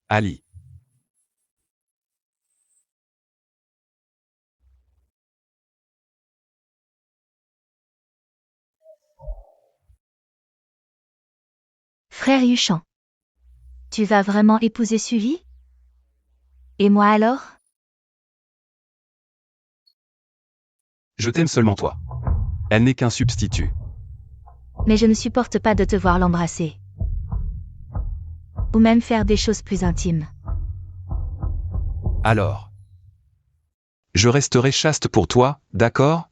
Ali. Frère Yuchan. Tu vas vraiment épouser Sully? Et moi alors? Je t'aime seulement toi. Elle n'est qu'un substitut. Mais je ne supporte pas de te voir l'embrasser. Ou même faire des choses plus intimes. Alors. Je resterai chaste pour toi, d'accord?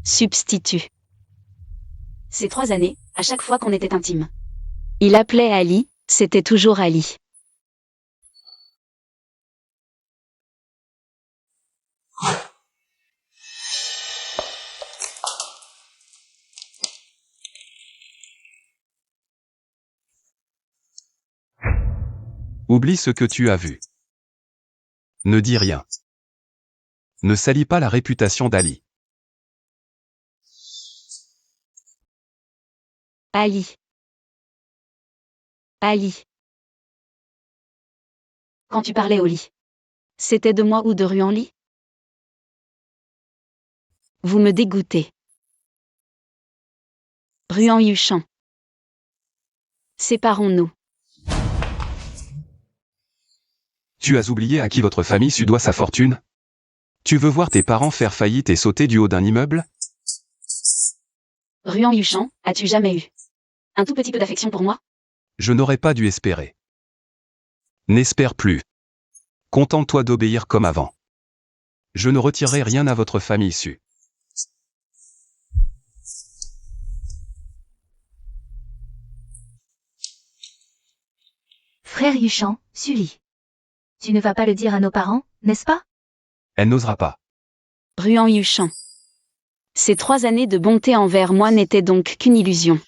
Substitut. Ces 3 années, à chaque fois qu'on était intime. Il appelait Ali, c'était toujours Ali. Oublie ce que tu as vu. Ne dis rien. Ne salis pas la réputation d'Ali. Ali. Ali. Quand tu parlais au lit. C'était de moi ou de Ruan Lee? Vous me dégoûtez. Ruan Yuchan. Séparons-nous. Tu as oublié à qui votre famille su doit sa fortune? Tu veux voir tes parents faire faillite et sauter du haut d'un immeuble? Ruan Yuchan, as-tu jamais eu un tout petit peu d'affection pour moi? Je n'aurais pas dû espérer. N'espère plus. Contente-toi d'obéir comme avant. Je ne retirerai rien à votre famille issue. Frère Yuchan, Sully. Tu ne vas pas le dire à nos parents, n'est-ce pas? Elle n'osera pas. Ruan Yuchan. Ces 3 années de bonté envers moi n'étaient donc qu'une illusion.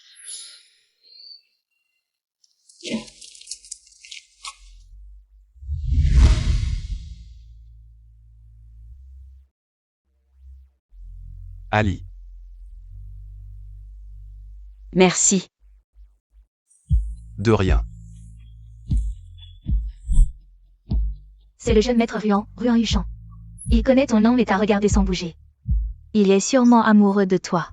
Ali. Merci. De rien. C'est le jeune maître Ruan Yuchan. Il connaît ton nom et t'a regardé sans bouger. Il est sûrement amoureux de toi.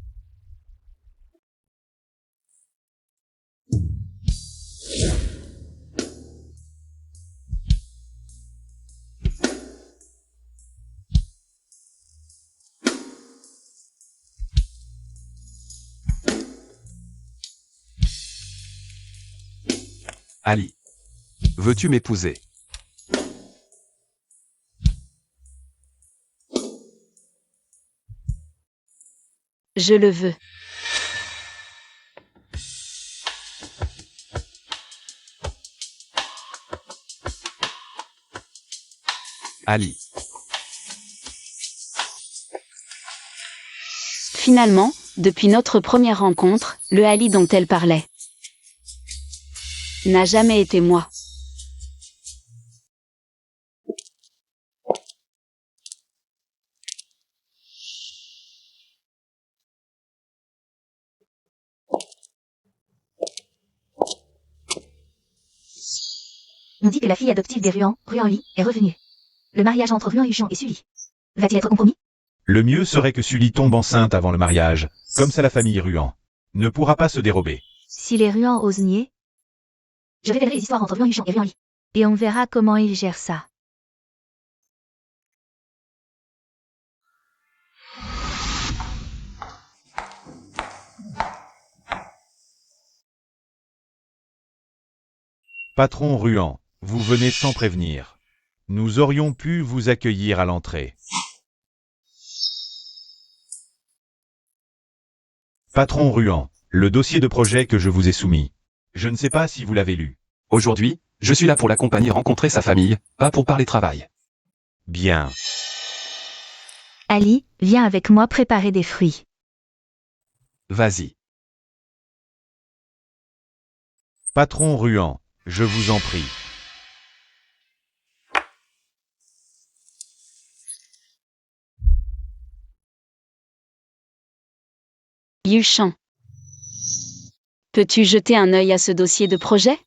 Ali. Veux-tu m'épouser? Je le veux. Ali. Finalement, depuis notre première rencontre, le Ali dont elle parlait n'a jamais été moi. On dit que la fille adoptive des Ruan Lee, est revenue. Le mariage entre Ruan Yuchan et Sully va-t-il être compromis? Le mieux serait que Sully tombe enceinte avant le mariage, comme ça la famille Ruan ne pourra pas se dérober. Si les Ruan osent nier, je révélerai les histoires entre Ruan Yuchan et Ruan Lee. Et on verra comment ils gèrent ça. Patron Ruan, vous venez sans prévenir. Nous aurions pu vous accueillir à l'entrée. Patron Ruan, le dossier de projet que je vous ai soumis. Je ne sais pas si vous l'avez lu. Aujourd'hui, je suis là pour l'accompagner rencontrer sa famille, pas pour parler travail. Bien. Ali, viens avec moi préparer des fruits. Vas-y. Patron Ruan, je vous en prie. Yuchan. Peux-tu jeter un œil à ce dossier de projet?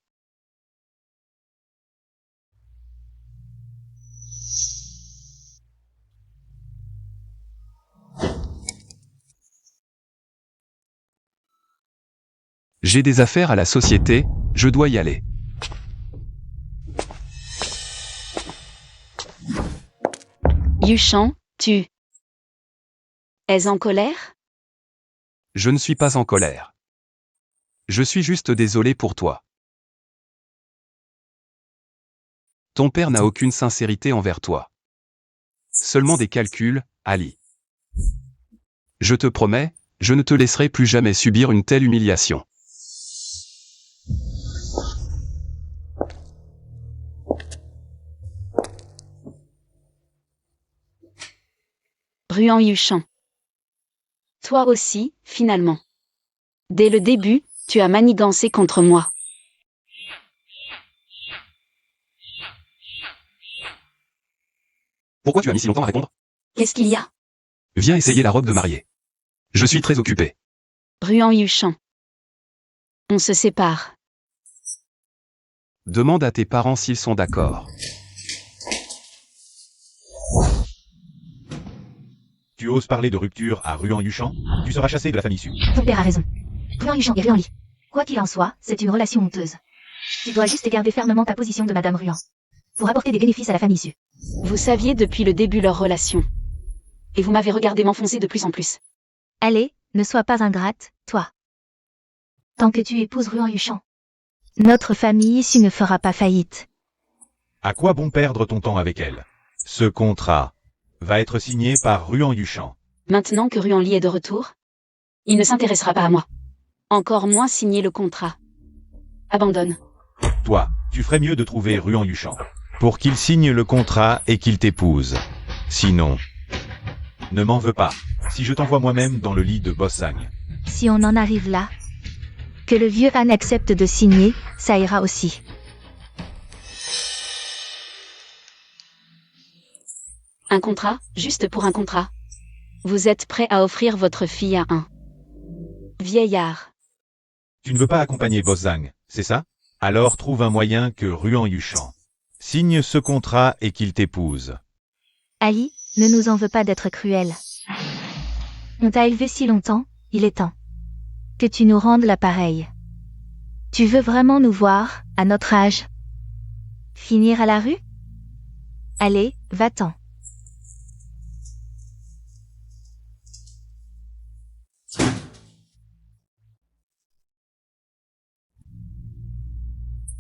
J'ai des affaires à la société, je dois y aller. Yuchan, tu es en colère? Je ne suis pas en colère. Je suis juste désolé pour toi. Ton père n'a aucune sincérité envers toi. Seulement des calculs, Ali. Je te promets, je ne te laisserai plus jamais subir une telle humiliation. Ruan Yuchan. Toi aussi, finalement. Dès le début, tu as manigancé contre moi. Pourquoi tu as mis si longtemps à répondre? Qu'est-ce qu'il y a? Viens essayer la robe de mariée. Je suis très occupé. Ruan Yuchan. On se sépare. Demande à tes parents s'ils sont d'accord. Tu oses parler de rupture à Ruan Yuchan? Tu seras chassé de la famille Su. Ton père a raison. Ruan Yuchan et Ruan Li. Quoi qu'il en soit, c'est une relation honteuse. Tu dois juste garder fermement ta position de Madame Ruan. Pour apporter des bénéfices à la famille Su. Vous saviez depuis le début leur relation. Et vous m'avez regardé m'enfoncer de plus en plus. Allez, ne sois pas ingrate, toi. Tant que tu épouses Ruan Yuchan, notre famille Su ne fera pas faillite. À quoi bon perdre ton temps avec elle? Ce contrat va être signé par Ruan Yuchan. Maintenant que Ruan Li est de retour, il ne s'intéressera pas à moi. Encore moins signer le contrat. Abandonne. Toi, tu ferais mieux de trouver Ruan Yuchan pour qu'il signe le contrat et qu'il t'épouse. Sinon, ne m'en veux pas si je t'envoie moi-même dans le lit de Bossang. Si on en arrive là, que le vieux Han accepte de signer, ça ira aussi. Un contrat, juste pour un contrat. Vous êtes prêt à offrir votre fille à un vieillard. Tu ne veux pas accompagner Bossang, c'est ça? Alors trouve un moyen que Ruan Yuchan signe ce contrat et qu'il t'épouse. Ali, ne nous en veux pas d'être cruel. On t'a élevé si longtemps, il est temps que tu nous rendes l'appareil. Tu veux vraiment nous voir, à notre âge, finir à la rue? Allez, va-t'en.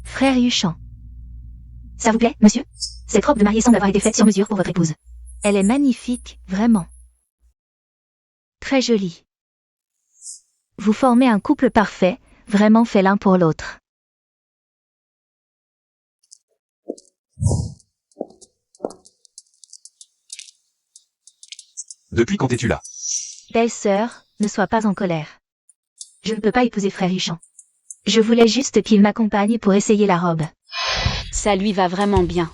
Frère Yuchan. Ça vous plaît, monsieur? Cette robe de mariée semble avoir été faite sur mesure pour votre épouse. Elle est magnifique, vraiment. Très jolie. Vous formez un couple parfait, vraiment fait l'un pour l'autre. Depuis quand es-tu là? Belle-sœur, ne sois pas en colère. Je ne peux pas épouser frère Yuchan. Je voulais juste qu'il m'accompagne pour essayer la robe. Ça lui va vraiment bien.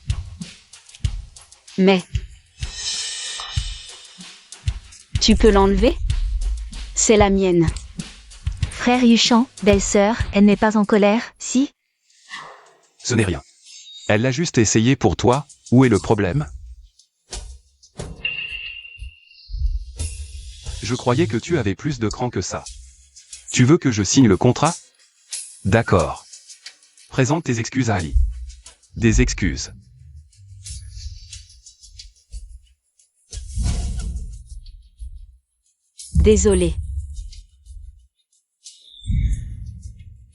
Mais... tu peux l'enlever? C'est la mienne. Frère Yuchan, belle-sœur, elle n'est pas en colère, si? Ce n'est rien. Elle l'a juste essayé pour toi, où est le problème? Je croyais que tu avais plus de cran que ça. Tu veux que je signe le contrat? D'accord. Présente tes excuses à Ali. Des excuses. Désolé.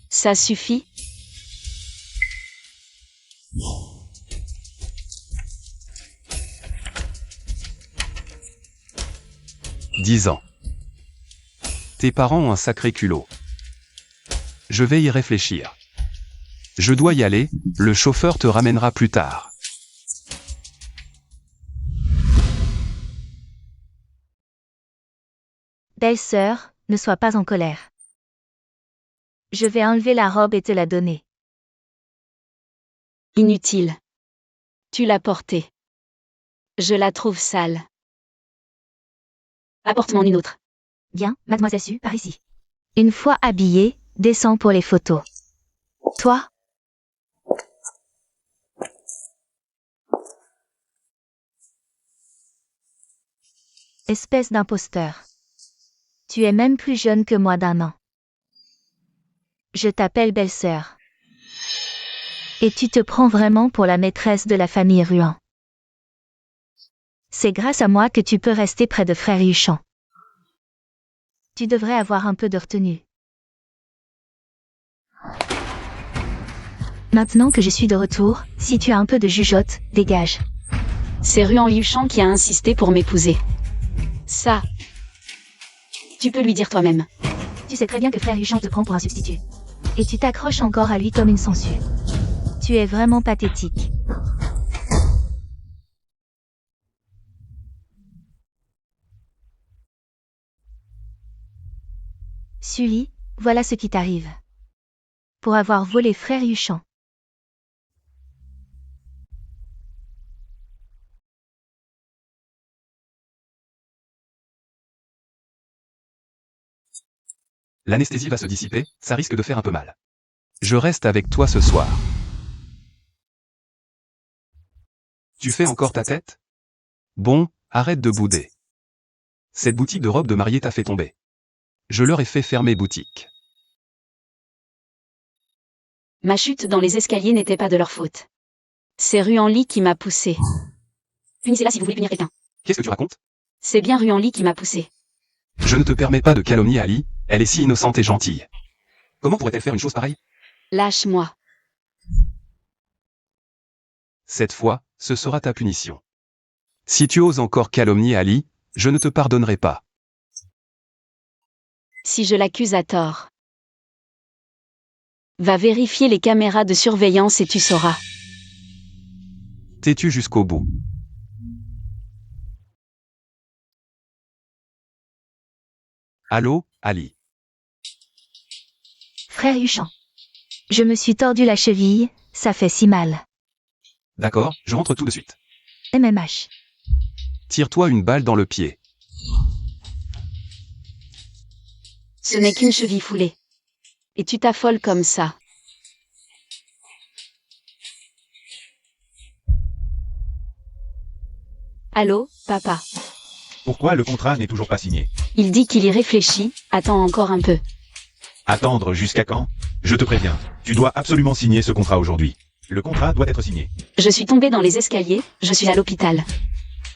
Ça suffit? « 10 ans. Tes parents ont un sacré culot. Je vais y réfléchir. Je dois y aller, le chauffeur te ramènera plus tard. Belle-sœur, ne sois pas en colère. Je vais enlever la robe et te la donner. Inutile. Tu l'as portée. Je la trouve sale. Apporte-m'en une autre. Bien, mademoiselle Su, par ici. Une fois habillée, descends pour les photos. Toi? Espèce d'imposteur. Tu es même plus jeune que moi d'1 an. Je t'appelle belle-sœur. Et tu te prends vraiment pour la maîtresse de la famille Ruan. C'est grâce à moi que tu peux rester près de frère Yuchan. Tu devrais avoir un peu de retenue. Maintenant que je suis de retour, si tu as un peu de jugeote, dégage. C'est Ruan Yuchan qui a insisté pour m'épouser. Ça, tu peux lui dire toi-même. Tu sais très bien que frère Yuchan te prend pour un substitut. Et tu t'accroches encore à lui comme une sangsue. Tu es vraiment pathétique. Sully, voilà ce qui t'arrive. Pour avoir volé frère Yuchan. L'anesthésie va se dissiper, ça risque de faire un peu mal. Je reste avec toi ce soir. Tu fais encore ta tête? Bon, arrête de bouder. Cette boutique de robes de mariée t'a fait tomber. Je leur ai fait fermer boutique. Ma chute dans les escaliers n'était pas de leur faute. C'est Ruan-Li qui m'a poussé. Punissez-la si vous voulez punir quelqu'un. Qu'est-ce que tu racontes? C'est bien Ruan-Li qui m'a poussé. Je ne te permets pas de calomnier Ali, elle est si innocente et gentille. Comment pourrait-elle faire une chose pareille? Lâche-moi. Cette fois, ce sera ta punition. Si tu oses encore calomnier Ali, je ne te pardonnerai pas. Si je l'accuse à tort. Va vérifier les caméras de surveillance et tu sauras. T'es-tu jusqu'au bout? Allô, Ali? Frère Yuchan. Je me suis tordu la cheville, ça fait si mal. D'accord, je rentre tout de suite. MMH. Tire-toi une balle dans le pied. Ce n'est qu'une cheville foulée. Et tu t'affoles comme ça. Allô, papa. Pourquoi le contrat n'est toujours pas signé? Il dit qu'il y réfléchit, attends encore un peu. Attendre jusqu'à quand? Je te préviens, tu dois absolument signer ce contrat aujourd'hui. Le contrat doit être signé. Je suis tombée dans les escaliers, je suis à l'hôpital.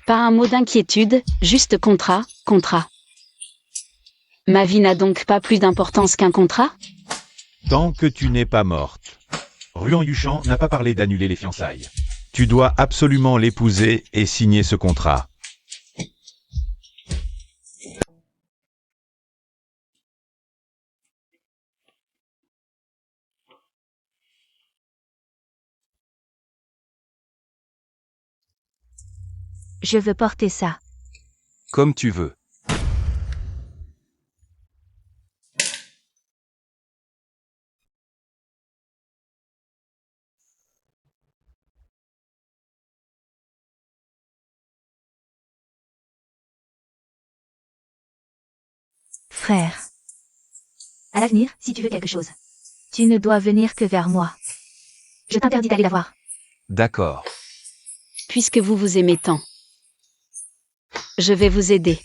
Pas un mot d'inquiétude, juste contrat, contrat. Ma vie n'a donc pas plus d'importance qu'un contrat? Tant que tu n'es pas morte. Ruan Yuchan n'a pas parlé d'annuler les fiançailles. Tu dois absolument l'épouser et signer ce contrat. Je veux porter ça. Comme tu veux. Frère. À l'avenir, si tu veux quelque chose. Tu ne dois venir que vers moi. Je t'interdis d'aller la voir. D'accord. Puisque vous vous aimez tant. Je vais vous aider.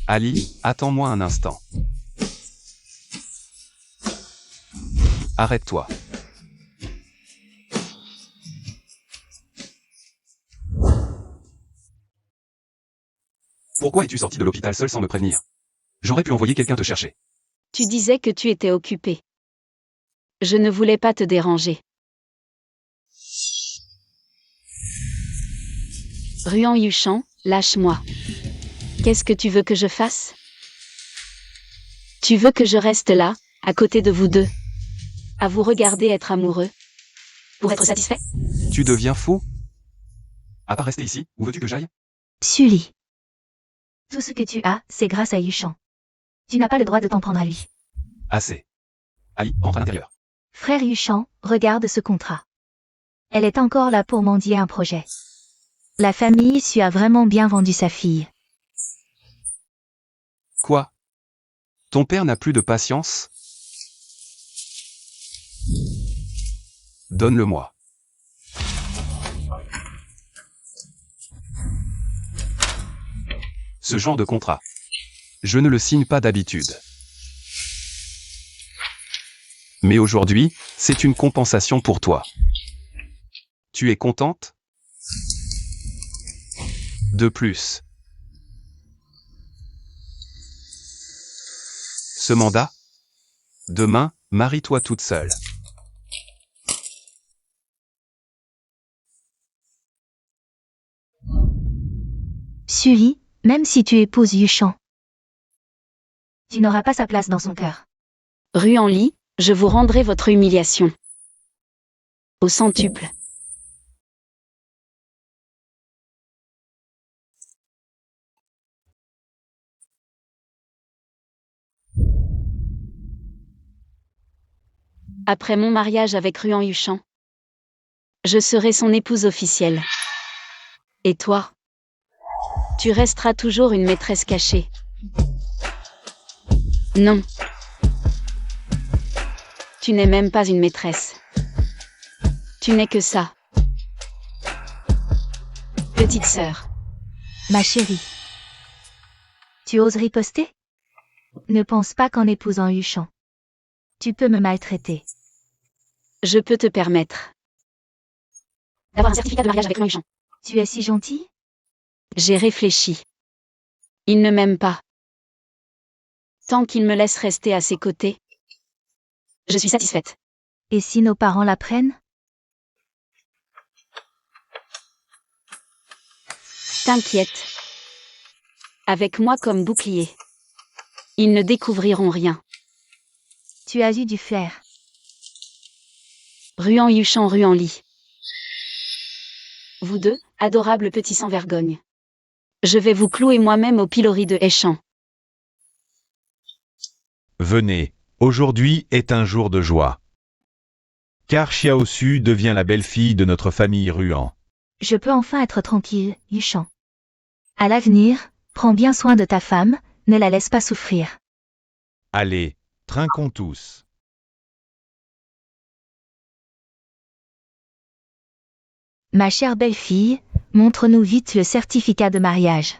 Ali, attends-moi un instant. Arrête-toi. Pourquoi es-tu sorti de l'hôpital seul sans me prévenir? J'aurais pu envoyer quelqu'un te chercher. Tu disais que tu étais occupé. Je ne voulais pas te déranger. Ruan Yuchan, lâche-moi. Qu'est-ce que tu veux que je fasse? Tu veux que je reste là, à côté de vous deux, à vous regarder être amoureux, pour être satisfait? Tu deviens fou? À part rester ici, où veux-tu que j'aille? Sully. Tout ce que tu as, c'est grâce à Yuchan. Tu n'as pas le droit de t'en prendre à lui. Assez. Ali, rentre à l'intérieur. Frère Yuchan, regarde ce contrat. Elle est encore là pour mendier un projet. La famille Su a vraiment bien vendu sa fille. Quoi? Ton père n'a plus de patience? Donne-le-moi. ce genre de contrat. Je ne le signe pas d'habitude. Mais aujourd'hui, c'est une compensation pour toi. Tu es contente? De plus. Ce mandat? Demain, marie-toi toute seule. Sully, même si tu épouses Yuchan, tu n'auras pas sa place dans son cœur. Ruan-Li, je vous rendrai votre humiliation. Au centuple. Après mon mariage avec Ruan Yuchan, je serai son épouse officielle. Et toi? Tu resteras toujours une maîtresse cachée. Non. Tu n'es même pas une maîtresse. Tu n'es que ça. Petite sœur. Ma chérie. Tu oses riposter? Ne pense pas qu'en épousant Yuchan, tu peux me maltraiter. Je peux te permettre d'avoir un certificat de mariage avec Ruan Yuchan. Tu es si gentil? J'ai réfléchi. Il ne m'aime pas. Tant qu'il me laisse rester à ses côtés, je suis satisfaite. Et si nos parents l'apprennent? T'inquiète. Avec moi comme bouclier, ils ne découvriront rien. Tu as eu du flair. Ruan Yuchan, Ruan-Li. Vous deux, adorables petits sans-vergogne. Je vais vous clouer moi-même au pilori de Heichan. Venez, aujourd'hui est un jour de joie. Car Xiaosu devient la belle-fille de notre famille Ruan. Je peux enfin être tranquille, Yuchan. À l'avenir, prends bien soin de ta femme, ne la laisse pas souffrir. Allez, trinquons tous. Ma chère belle-fille, montre-nous vite le certificat de mariage.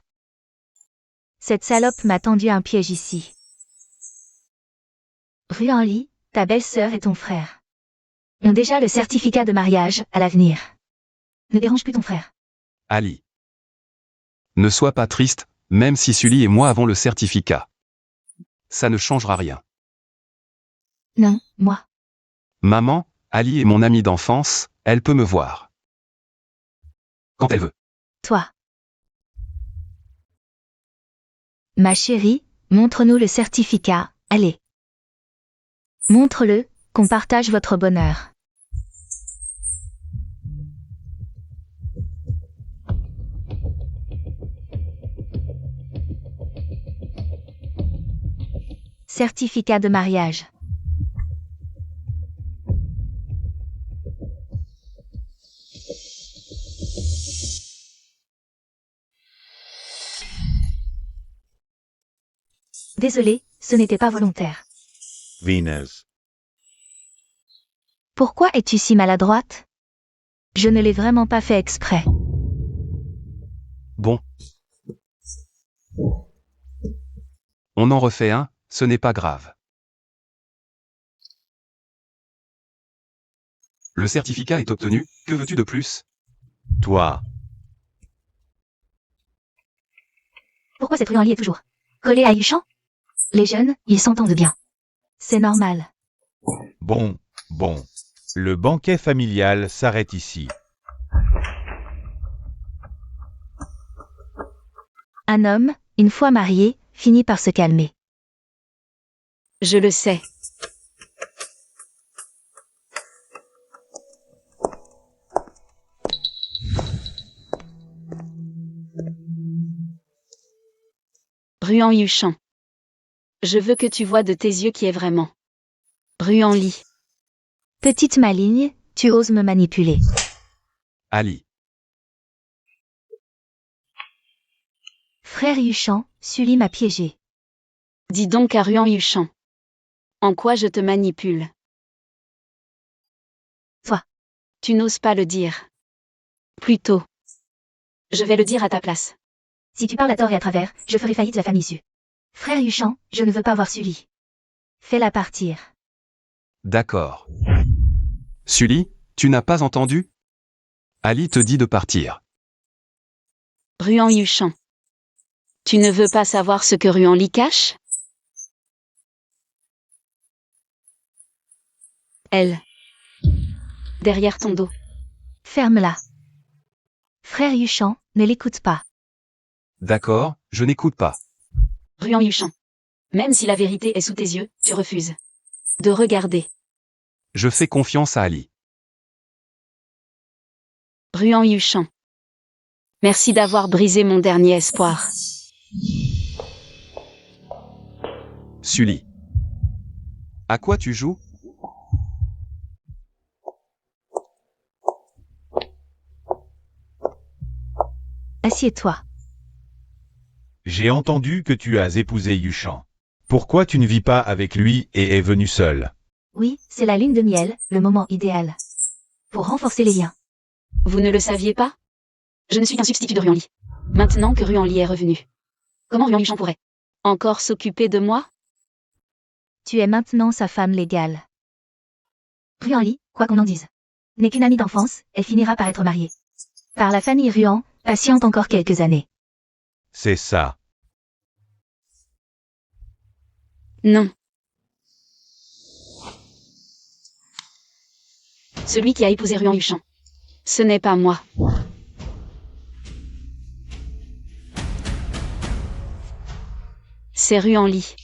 Cette salope m'a tendu un piège ici. Ruan-Li, ta belle-sœur et ton frère ont déjà le certificat de mariage à l'avenir. Ne dérange plus ton frère. Ali. Ne sois pas triste, même si Sully et moi avons le certificat. Ça ne changera rien. Non, moi. Maman, Ali est mon amie d'enfance, elle peut me voir. Quand elle veut. Toi. Ma chérie, montre-nous le certificat, allez. Montre-le, qu'on partage votre bonheur. Certificat de mariage. Désolé, ce n'était pas volontaire. Venus. Pourquoi es-tu si maladroite? Je ne l'ai vraiment pas fait exprès. Bon. On en refait un, ce n'est pas grave. Le certificat est obtenu, que veux-tu de plus? Toi. Pourquoi cette Ruan-Li est toujours collée à Yuchan? Les jeunes, ils s'entendent bien. C'est normal. Bon. Le banquet familial s'arrête ici. Un homme, une fois marié, finit par se calmer. Je le sais. Ruan Yuchan. Je veux que tu vois de tes yeux qui est vraiment. Ruan-Li. Petite maligne, tu oses me manipuler. Ali. Frère Yuchan, Sully m'a piégé. Dis donc à Ruan Yuchan. En quoi je te manipule? Toi. Tu n'oses pas le dire. Plutôt. Je vais le dire à ta place. Si tu parles à tort et à travers, je ferai faillite la famille Su. Frère Yuchan, je ne veux pas voir Sully. Fais-la partir. D'accord. Sully, tu n'as pas entendu? Ali te dit de partir. Ruan Yuchan. Tu ne veux pas savoir ce que Ruan Li cache? Elle. Derrière ton dos. Ferme-la. Frère Yuchan, ne l'écoute pas. D'accord, je n'écoute pas. Ruan Yuchan. Même si la vérité est sous tes yeux, tu refuses de regarder. Je fais confiance à Ali. Ruan Yuchan. Merci d'avoir brisé mon dernier espoir. Sully. À quoi tu joues? Assieds-toi. J'ai entendu que tu as épousé Yuchan. Pourquoi tu ne vis pas avec lui et es venu seul? Oui, c'est la lune de miel, le moment idéal. Pour renforcer les liens. Vous ne le saviez pas? Je ne suis qu'un substitut de Ruan Li. Maintenant que Ruan Li est revenu, comment Ruan Yuchan pourrait encore s'occuper de moi? Tu es maintenant sa femme légale. Ruan Li, quoi qu'on en dise, n'est qu'une amie d'enfance, elle finira par être mariée. Par la famille Ruan, patiente encore quelques années. C'est ça. Non. Celui qui a épousé Ruan Yuchan. Ce n'est pas moi. C'est Ruan Li.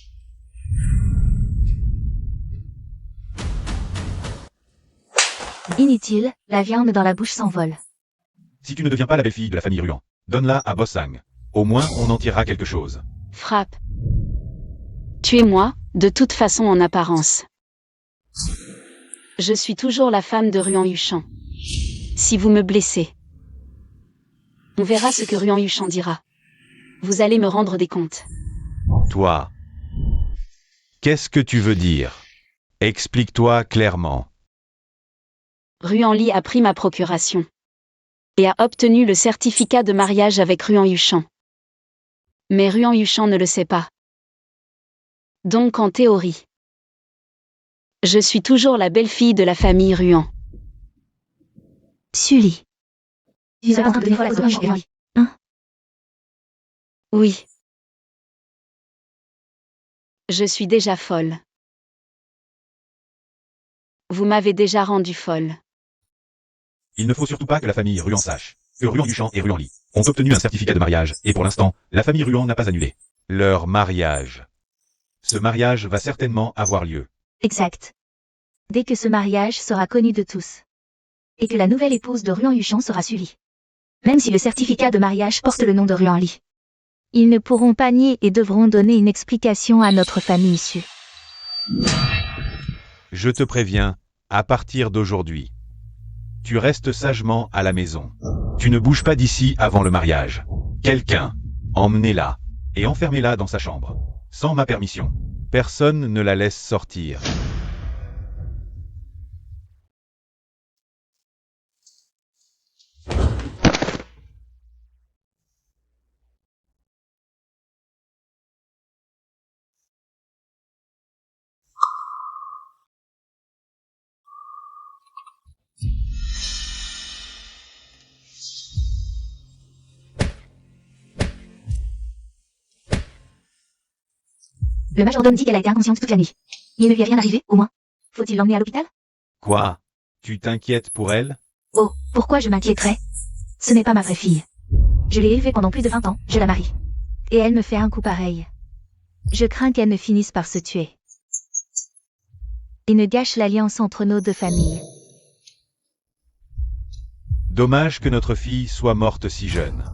Inutile, la viande dans la bouche s'envole. Si tu ne deviens pas la belle-fille de la famille Ruan, donne-la à Bossang. Au moins, on en tirera quelque chose. Frappe. Tuez-moi, de toute façon en apparence. Je suis toujours la femme de Ruan Yuchan. Si vous me blessez, on verra ce que Ruan Yuchan dira. Vous allez me rendre des comptes. Toi. Qu'est-ce que tu veux dire? Explique-toi clairement. Ruan Li a pris ma procuration et a obtenu le certificat de mariage avec Ruan Yuchan. Mais Ruan Yuchan ne le sait pas. Donc en théorie, je suis toujours la belle-fille de la famille Ruan. Sully. Tu es en train de devenir folle à cause de Ruan Li. Hein? Oui. Je suis déjà folle. Vous m'avez déjà rendue folle. Il ne faut surtout pas que la famille Ruan sache que Ruan Yuchan et Ruan Li ont obtenu un certificat de mariage, et pour l'instant, la famille Ruan n'a pas annulé leur mariage. Ce mariage va certainement avoir lieu. Exact. Dès que ce mariage sera connu de tous. Et que la nouvelle épouse de Ruan Yuchan sera Sully. Même si le certificat de mariage porte le nom de Ruan Li. Ils ne pourront pas nier et devront donner une explication à notre famille issue. Je te préviens, à partir d'aujourd'hui, tu restes sagement à la maison. Tu ne bouges pas d'ici avant le mariage. Quelqu'un, emmenez-la et enfermez-la dans sa chambre. Sans ma permission. Personne ne la laisse sortir. Le majordome dit qu'elle a été inconsciente toute la nuit. Il ne lui est rien arrivé, au moins. Faut-il l'emmener à l'hôpital? Quoi? Tu t'inquiètes pour elle? Oh, pourquoi je m'inquiéterais? Ce n'est pas ma vraie fille. Je l'ai élevée pendant plus de 20 ans, je la marie. Et elle me fait un coup pareil. Je crains qu'elle ne finisse par se tuer. Et ne gâche l'alliance entre nos deux familles. Dommage que notre fille soit morte si jeune.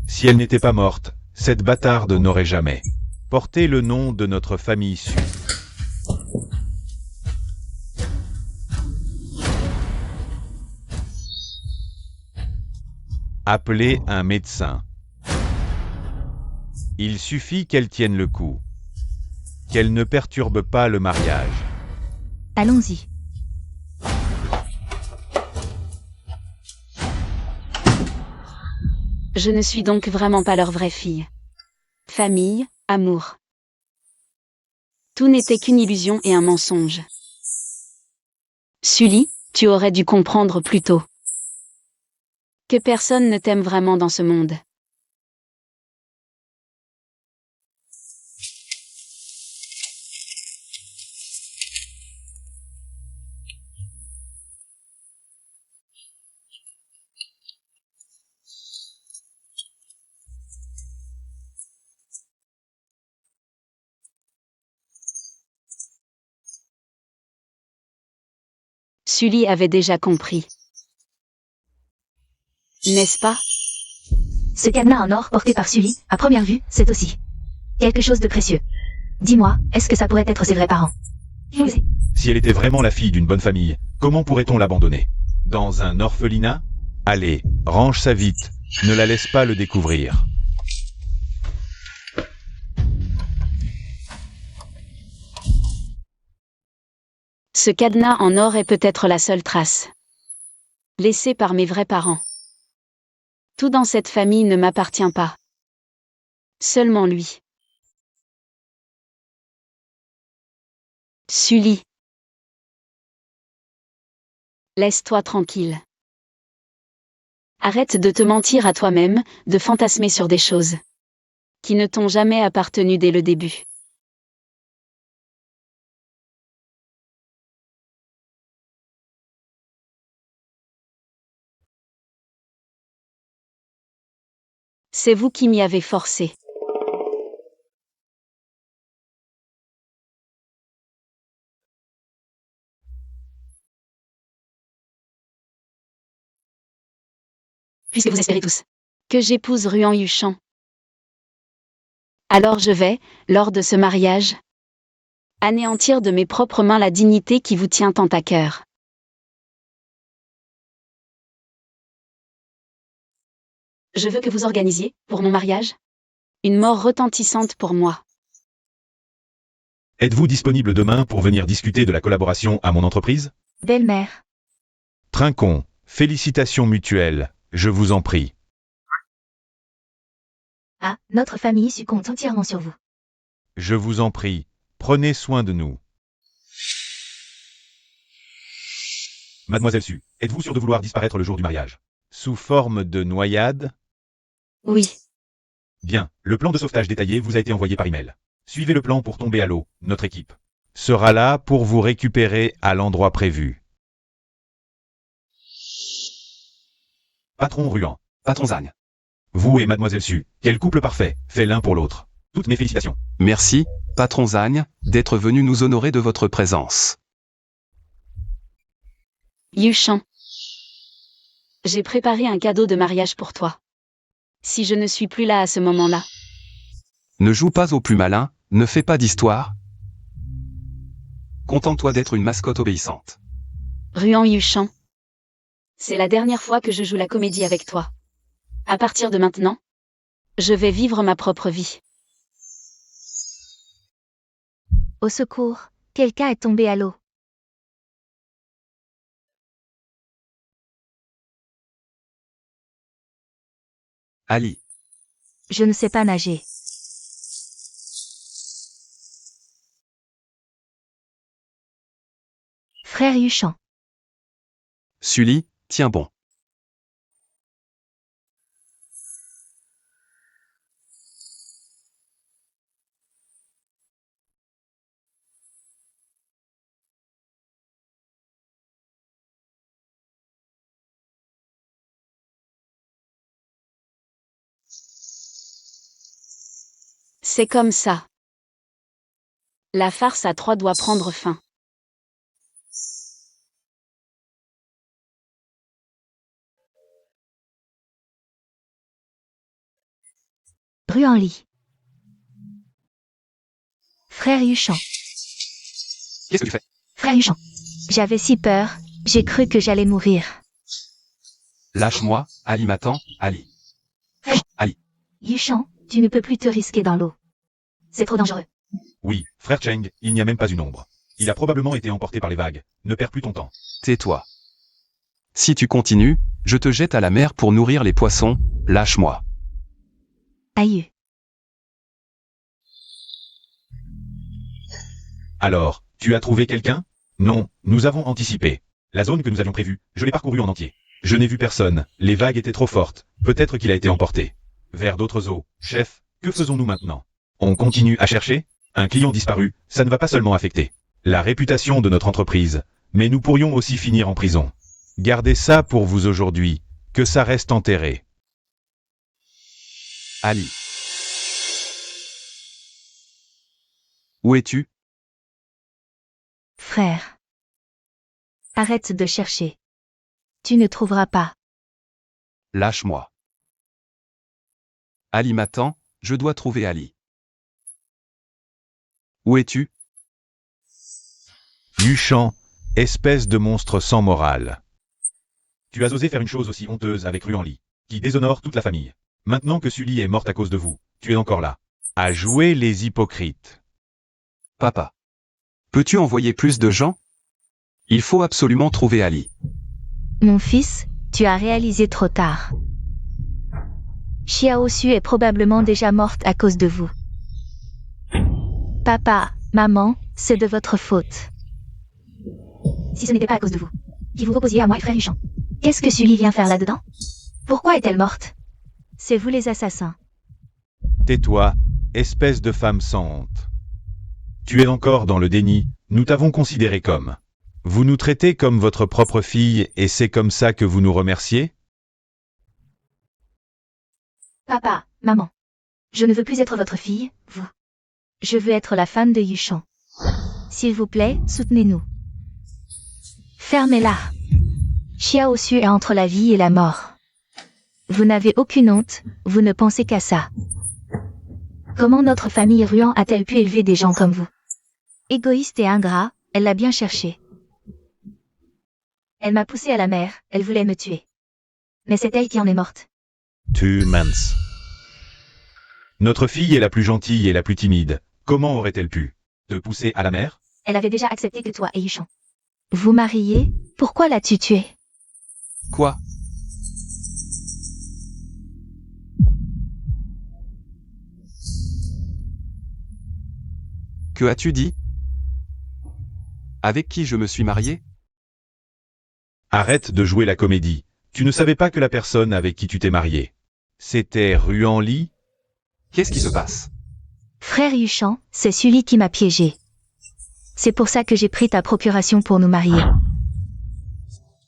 Si elle n'était pas morte, cette bâtarde n'aurait jamais porté le nom de notre famille issue. Appelez un médecin. Il suffit qu'elle tienne le coup. Qu'elle ne perturbe pas le mariage. Allons-y. Je ne suis donc vraiment pas leur vraie fille. Famille, amour. Tout n'était qu'une illusion et un mensonge. Sully, tu aurais dû comprendre plus tôt. Que personne ne t'aime vraiment dans ce monde. Sully avait déjà compris. N'est-ce pas? Ce cadenas en or porté par Sully, à première vue, c'est aussi quelque chose de précieux. Dis-moi, est-ce que ça pourrait être ses vrais parents? Je le sais. Si elle était vraiment la fille d'une bonne famille, comment pourrait-on l'abandonner? Dans un orphelinat? Allez, range ça vite, ne la laisse pas le découvrir. Ce cadenas en or est peut-être la seule trace laissée par mes vrais parents. Tout dans cette famille ne m'appartient pas. Seulement lui. Sully. Laisse-toi tranquille. Arrête de te mentir à toi-même, de fantasmer sur des choses qui ne t'ont jamais appartenu dès le début. C'est vous qui m'y avez forcé. Puisque vous espérez tous que j'épouse Ruan Yuchan. Alors je vais, lors de ce mariage, anéantir de mes propres mains la dignité qui vous tient tant à cœur. Je veux que vous organisiez, pour mon mariage, une mort retentissante pour moi. Êtes-vous disponible demain pour venir discuter de la collaboration à mon entreprise? Belle-mère. Trinquons, félicitations mutuelles, je vous en prie. Ah, notre famille succombe entièrement sur vous. Je vous en prie, prenez soin de nous. Mademoiselle Su, êtes-vous sûre de vouloir disparaître le jour du mariage? Sous forme de noyade? Oui. Bien, le plan de sauvetage détaillé vous a été envoyé par email. Suivez le plan pour tomber à l'eau, notre équipe sera là pour vous récupérer à l'endroit prévu. Patron Ruan. Patron Zagne. Vous et Mademoiselle Su, quel couple parfait, fait l'un pour l'autre. Toutes mes félicitations. Merci, patron Zagne, d'être venu nous honorer de votre présence. Yuchan. J'ai préparé un cadeau de mariage pour toi. Si je ne suis plus là à ce moment-là. Ne joue pas au plus malin, ne fais pas d'histoire. Contente-toi d'être une mascotte obéissante. Ruan Yuchan. C'est la dernière fois que je joue la comédie avec toi. À partir de maintenant, je vais vivre ma propre vie. Au secours, quelqu'un est tombé à l'eau. Ali. Je ne sais pas nager. Frère Yuchan. Sully, tiens bon. C'est comme ça. La farce à trois doit prendre fin. Ruanli. Frère Yuchan. Qu'est-ce que tu fais? Frère Yuchan. J'avais si peur, j'ai cru que j'allais mourir. Lâche-moi, Ali m'attend, Ali. Ali. Yuchan, tu ne peux plus te risquer dans l'eau. C'est trop dangereux. Oui, frère Cheng, il n'y a même pas une ombre. Il a probablement été emporté par les vagues. Ne perds plus ton temps. Tais-toi. Si tu continues, je te jette à la mer pour nourrir les poissons, lâche-moi. Aïe. Alors, tu as trouvé quelqu'un? Non, nous avons anticipé. La zone que nous avions prévue, je l'ai parcourue en entier. Je n'ai vu personne, les vagues étaient trop fortes, peut-être qu'il a été emporté. Vers d'autres eaux. Chef, que faisons-nous maintenant? On continue à chercher? Un client disparu, ça ne va pas seulement affecter la réputation de notre entreprise, mais nous pourrions aussi finir en prison. Gardez ça pour vous aujourd'hui, que ça reste enterré. Ali. Où es-tu? Frère. Arrête de chercher. Tu ne trouveras pas. Lâche-moi. Ali m'attend, je dois trouver Ali. Où es-tu? Yuchan, espèce de monstre sans morale. Tu as osé faire une chose aussi honteuse avec Ruanli, qui déshonore toute la famille. Maintenant que Sully est morte à cause de vous, tu es encore là. À jouer les hypocrites. Papa. Peux-tu envoyer plus de gens? Il faut absolument trouver Ali. Mon fils, tu as réalisé trop tard. Xiao Su est probablement déjà morte à cause de vous. Papa, maman, c'est de votre faute. Si ce n'était pas à cause de vous, qui vous opposiez à moi et frère Yuchan, qu'est-ce que Sully vient faire là-dedans? Pourquoi est-elle morte? C'est vous les assassins. Tais-toi, espèce de femme sans honte. Tu es encore dans le déni, nous t'avons considéré comme. Vous nous traitez comme votre propre fille et c'est comme ça que vous nous remerciez? Papa, maman. Je ne veux plus être votre fille, vous. Je veux être la femme de Yuchan. S'il vous plaît, soutenez-nous. Fermez-la. Xiao Su est entre la vie et la mort. Vous n'avez aucune honte, vous ne pensez qu'à ça. Comment notre famille Ruan a-t-elle pu élever des gens comme vous? Égoïste et ingrat, elle l'a bien cherché. Elle m'a poussé à la mer, elle voulait me tuer. Mais c'est elle qui en est morte. Tu mens. Notre fille est la plus gentille et la plus timide. Comment aurait-elle pu te pousser à la mer? Elle avait déjà accepté que toi et Yuchan. Vous mariez? Pourquoi l'as-tu tué? Quoi? Que as-tu dit? Avec qui je me suis marié? Arrête de jouer la comédie. Tu ne savais pas que la personne avec qui tu t'es marié, c'était Ruanli? Qu'est-ce qui se passe? Frère Yuchan, c'est Sully qui m'a piégé. C'est pour ça que j'ai pris ta procuration pour nous marier.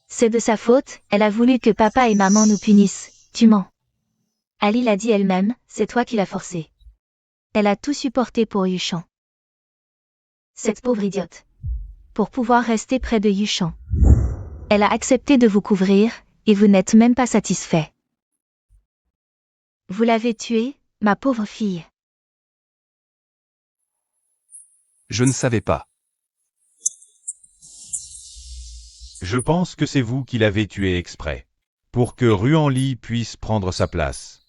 C'est de sa faute, elle a voulu que papa et maman nous punissent. Tu mens. Ali l'a dit elle-même, c'est toi qui l'as forcée. Elle a tout supporté pour Yuchan. Cette pauvre idiote. Pour pouvoir rester près de Yuchan. Elle a accepté de vous couvrir, et vous n'êtes même pas satisfait. Vous l'avez tuée, ma pauvre fille. Je ne savais pas. Je pense que c'est vous qui l'avez tué exprès. Pour que Ruanli puisse prendre sa place.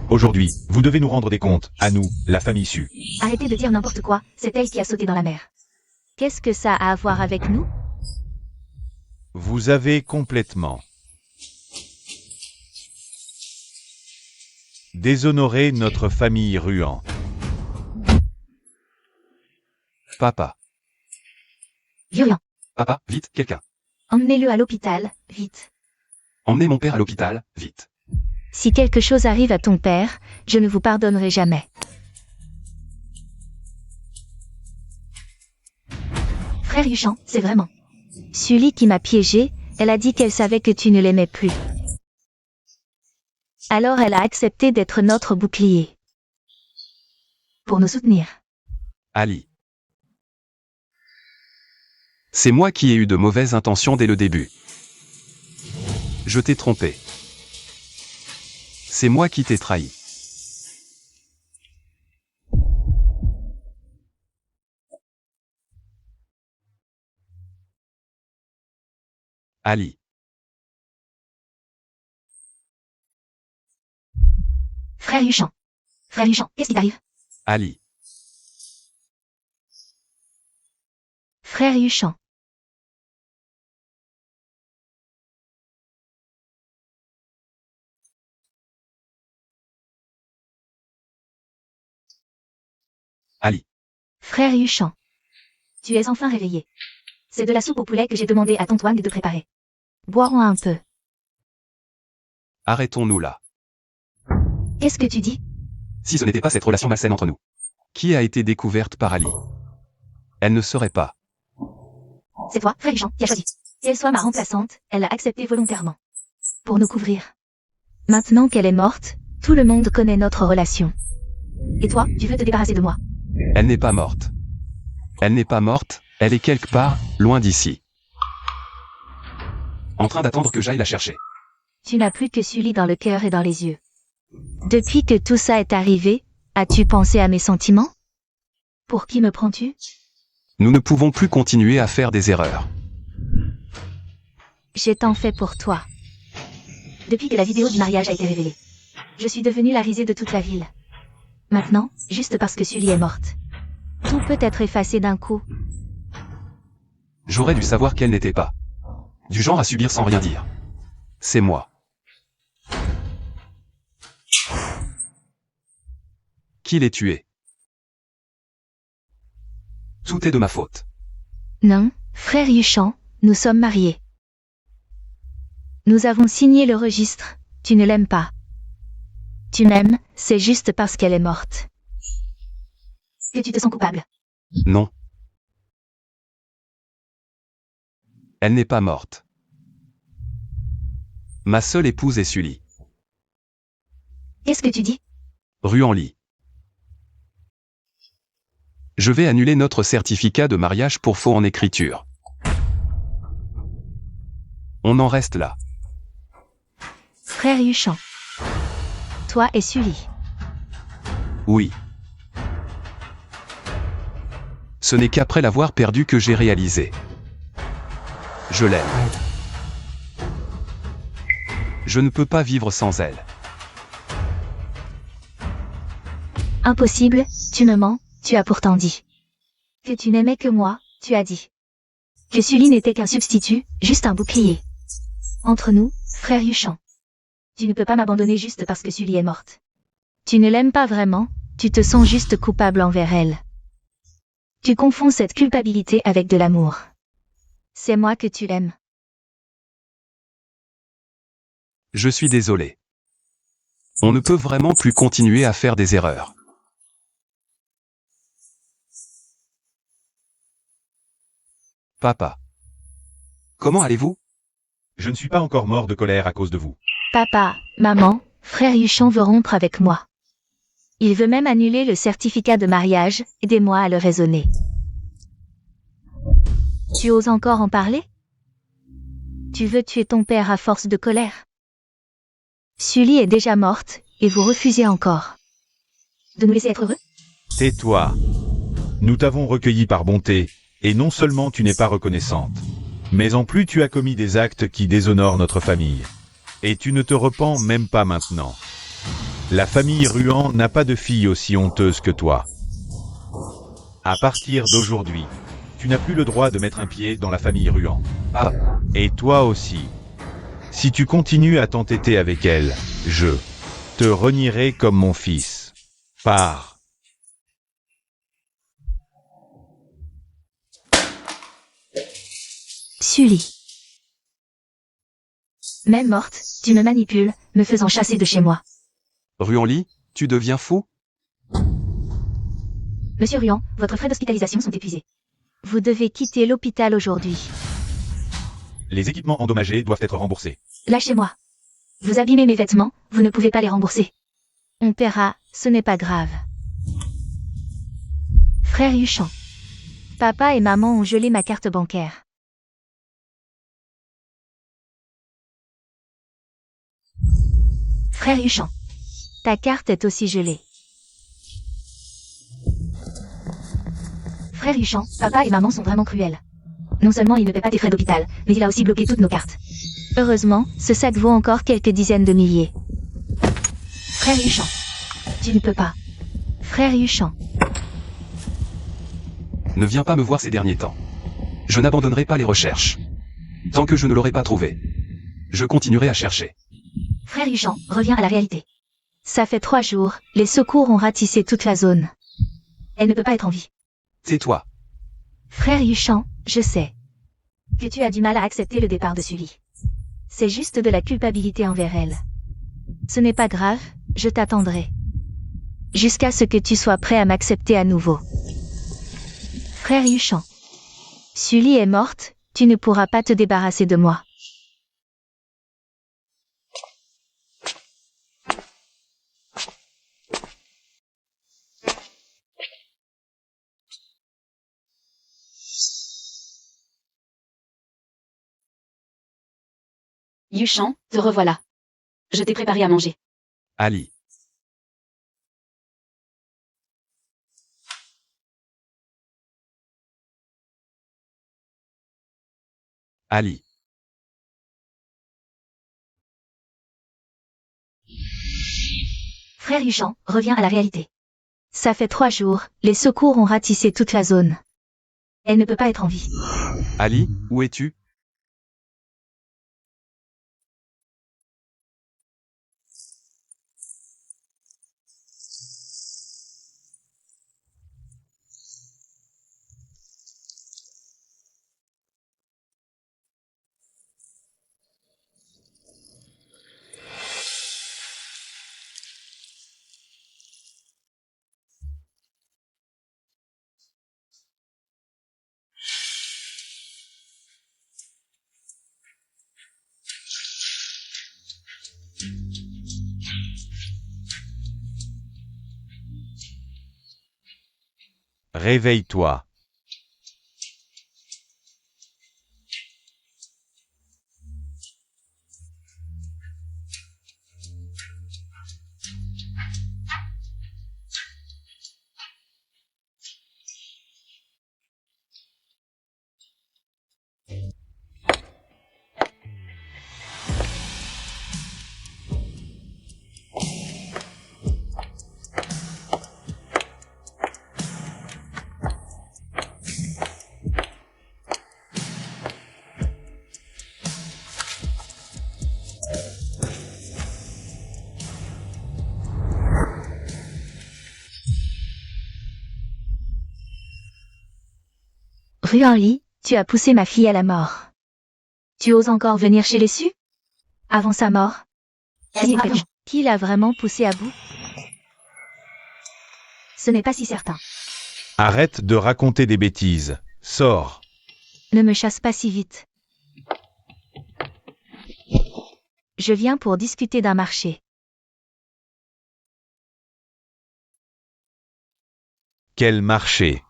Aujourd'hui, vous devez nous rendre des comptes, à nous, la famille Su. Arrêtez de dire n'importe quoi, c'est elle qui a sauté dans la mer. Qu'est-ce que ça a à voir avec nous? Vous avez complètement déshonoré notre famille Ruan. Papa. Violent. Papa, vite, quelqu'un. Emmenez-le à l'hôpital, vite. Emmenez mon père à l'hôpital, vite. Si quelque chose arrive à ton père, je ne vous pardonnerai jamais. Frère Yuchan, c'est vraiment Sully qui m'a piégé, elle a dit qu'elle savait que tu ne l'aimais plus. Alors elle a accepté d'être notre bouclier. Pour nous soutenir. Ali. C'est moi qui ai eu de mauvaises intentions dès le début. Je t'ai trompé. C'est moi qui t'ai trahi. Ali. Frère Yuchan. Frère Yuchan, qu'est-ce qui t'arrive? Ali. Frère Yuchan. Ali. Frère Huchan. Tu es enfin réveillé. C'est de la soupe au poulet que j'ai demandé à Tontoine de préparer. Boirons un peu. Arrêtons-nous là. Qu'est-ce que tu dis? Si ce n'était pas cette relation malsaine entre nous, qui a été découverte par Ali, elle ne serait pas. C'est toi, Frère Huchan, qui as choisi. Qu'elle soit ma remplaçante, elle l'a accepté volontairement. Pour nous couvrir. Maintenant qu'elle est morte, tout le monde connaît notre relation. Et toi, tu veux te débarrasser de moi? Elle n'est pas morte. Elle n'est pas morte, elle est quelque part, loin d'ici. En train d'attendre que j'aille la chercher. Tu n'as plus que Sully dans le cœur et dans les yeux. Depuis que tout ça est arrivé, as-tu pensé à mes sentiments? Pour qui me prends-tu? Nous ne pouvons plus continuer à faire des erreurs. J'ai tant fait pour toi. Depuis que la vidéo du mariage a été révélée, je suis devenue la risée de toute la ville. Maintenant, juste parce que Sully est morte, tout peut être effacé d'un coup. J'aurais dû savoir qu'elle n'était pas du genre à subir sans rien dire. C'est moi. Qui l'ai tué? Tout est de ma faute. Non, frère Huchan, nous sommes mariés. Nous avons signé le registre, tu ne l'aimes pas. Tu m'aimes, c'est juste parce qu'elle est morte. Que tu te sens coupable. Non. Elle n'est pas morte. Ma seule épouse est Sully. Qu'est-ce que tu dis? Ruanli. Je vais annuler notre certificat de mariage pour faux en écriture. On en reste là. Frère Huchan. Toi et Sully. Oui. Ce n'est qu'après l'avoir perdu que j'ai réalisé. Je l'aime. Je ne peux pas vivre sans elle. Impossible, tu me mens, tu as pourtant dit. Que tu n'aimais que moi, tu as dit. Que Sully n'était qu'un substitut, juste un bouclier. Entre nous, frère Huchan. Tu ne peux pas m'abandonner juste parce que Sully est morte. Tu ne l'aimes pas vraiment, tu te sens juste coupable envers elle. Tu confonds cette culpabilité avec de l'amour. C'est moi que tu l'aimes. Je suis désolé. On ne peut vraiment plus continuer à faire des erreurs. Papa. Comment allez-vous? Je ne suis pas encore mort de colère à cause de vous. Papa, maman, frère Huchan veut rompre avec moi. Il veut même annuler le certificat de mariage, aidez-moi à le raisonner. Tu oses encore en parler? Tu veux tuer ton père à force de colère? Sully est déjà morte, et vous refusez encore de nous laisser être heureux? Tais-toi. Nous t'avons recueilli par bonté, et non seulement tu n'es pas reconnaissante, mais en plus tu as commis des actes qui déshonorent notre famille. Et tu ne te repens même pas maintenant. La famille Ruan n'a pas de fille aussi honteuse que toi. À partir d'aujourd'hui, tu n'as plus le droit de mettre un pied dans la famille Ruan. Ah. Et toi aussi. Si tu continues à t'entêter avec elle, je te renierai comme mon fils. Pars. Sully. Même morte, tu me manipules, me faisant chasser de chez moi. Ruanli, tu deviens fou? Monsieur Ruan, votre frais d'hospitalisation sont épuisés. Vous devez quitter l'hôpital aujourd'hui. Les équipements endommagés doivent être remboursés. Lâchez-moi. Vous abîmez mes vêtements, vous ne pouvez pas les rembourser. On paiera, ce n'est pas grave. Frère Huchan. Papa et maman ont gelé ma carte bancaire. Frère Huchan. Ta carte est aussi gelée. Frère Huchan, papa et maman sont vraiment cruels. Non seulement il ne paie pas tes frais d'hôpital, mais il a aussi bloqué toutes nos cartes. Heureusement, ce sac vaut encore quelques dizaines de milliers. Frère Huchan. Tu ne peux pas. Frère Huchan. Ne viens pas me voir ces derniers temps. Je n'abandonnerai pas les recherches. Tant que je ne l'aurai pas trouvé. Je continuerai à chercher. Frère Huchan, reviens à la réalité. Ça fait 3 jours, les secours ont ratissé toute la zone. Elle ne peut pas être en vie. Tais-toi. Frère Yuchan, je sais que tu as du mal à accepter le départ de Sully. C'est juste de la culpabilité envers elle. Ce n'est pas grave, je t'attendrai. Jusqu'à ce que tu sois prêt à m'accepter à nouveau. Frère Yuchan. Sully est morte, tu ne pourras pas te débarrasser de moi. Yuchan, te revoilà. Je t'ai préparé à manger. Ali. Ali. Frère Yuchan, reviens à la réalité. Ça fait 3 jours, les secours ont ratissé toute la zone. Elle ne peut pas être en vie. Ali, où es-tu? Réveille-toi. Ruanli, tu as poussé ma fille à la mort. Tu oses encore venir chez les Su? Avant sa mort? Qui l'a vraiment poussé à bout? Ce n'est pas si certain. Arrête de raconter des bêtises. Sors. Ne me chasse pas si vite. Je viens pour discuter d'un marché. Quel marché?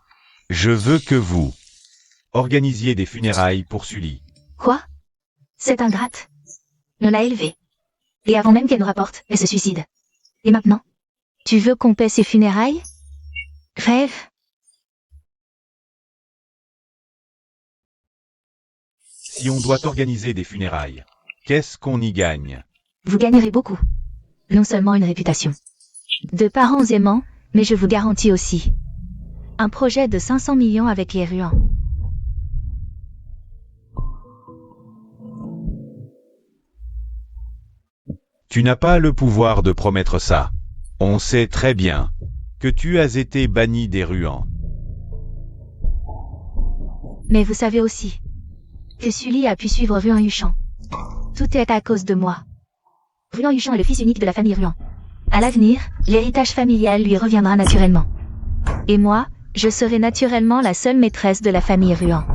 Je veux que vous organisiez des funérailles pour Sully. Quoi? Cette ingrate on l'a élevée. Et avant même qu'elle nous rapporte, elle se suicide. Et maintenant? Tu veux qu'on paie ses funérailles? Rêve? Si on doit organiser des funérailles, qu'est-ce qu'on y gagne? Vous gagnerez beaucoup. Non seulement une réputation de parents aimants, mais je vous garantis aussi un projet de 500 millions avec les Ruans. Tu n'as pas le pouvoir de promettre ça. On sait très bien que tu as été banni des Ruans. Mais vous savez aussi que Sully a pu suivre Ruan Yuchan. Tout est à cause de moi. Ruan Yuchan est le fils unique de la famille Ruan. À l'avenir, l'héritage familial lui reviendra naturellement. Et moi, je serai naturellement la seule maîtresse de la famille Ruan.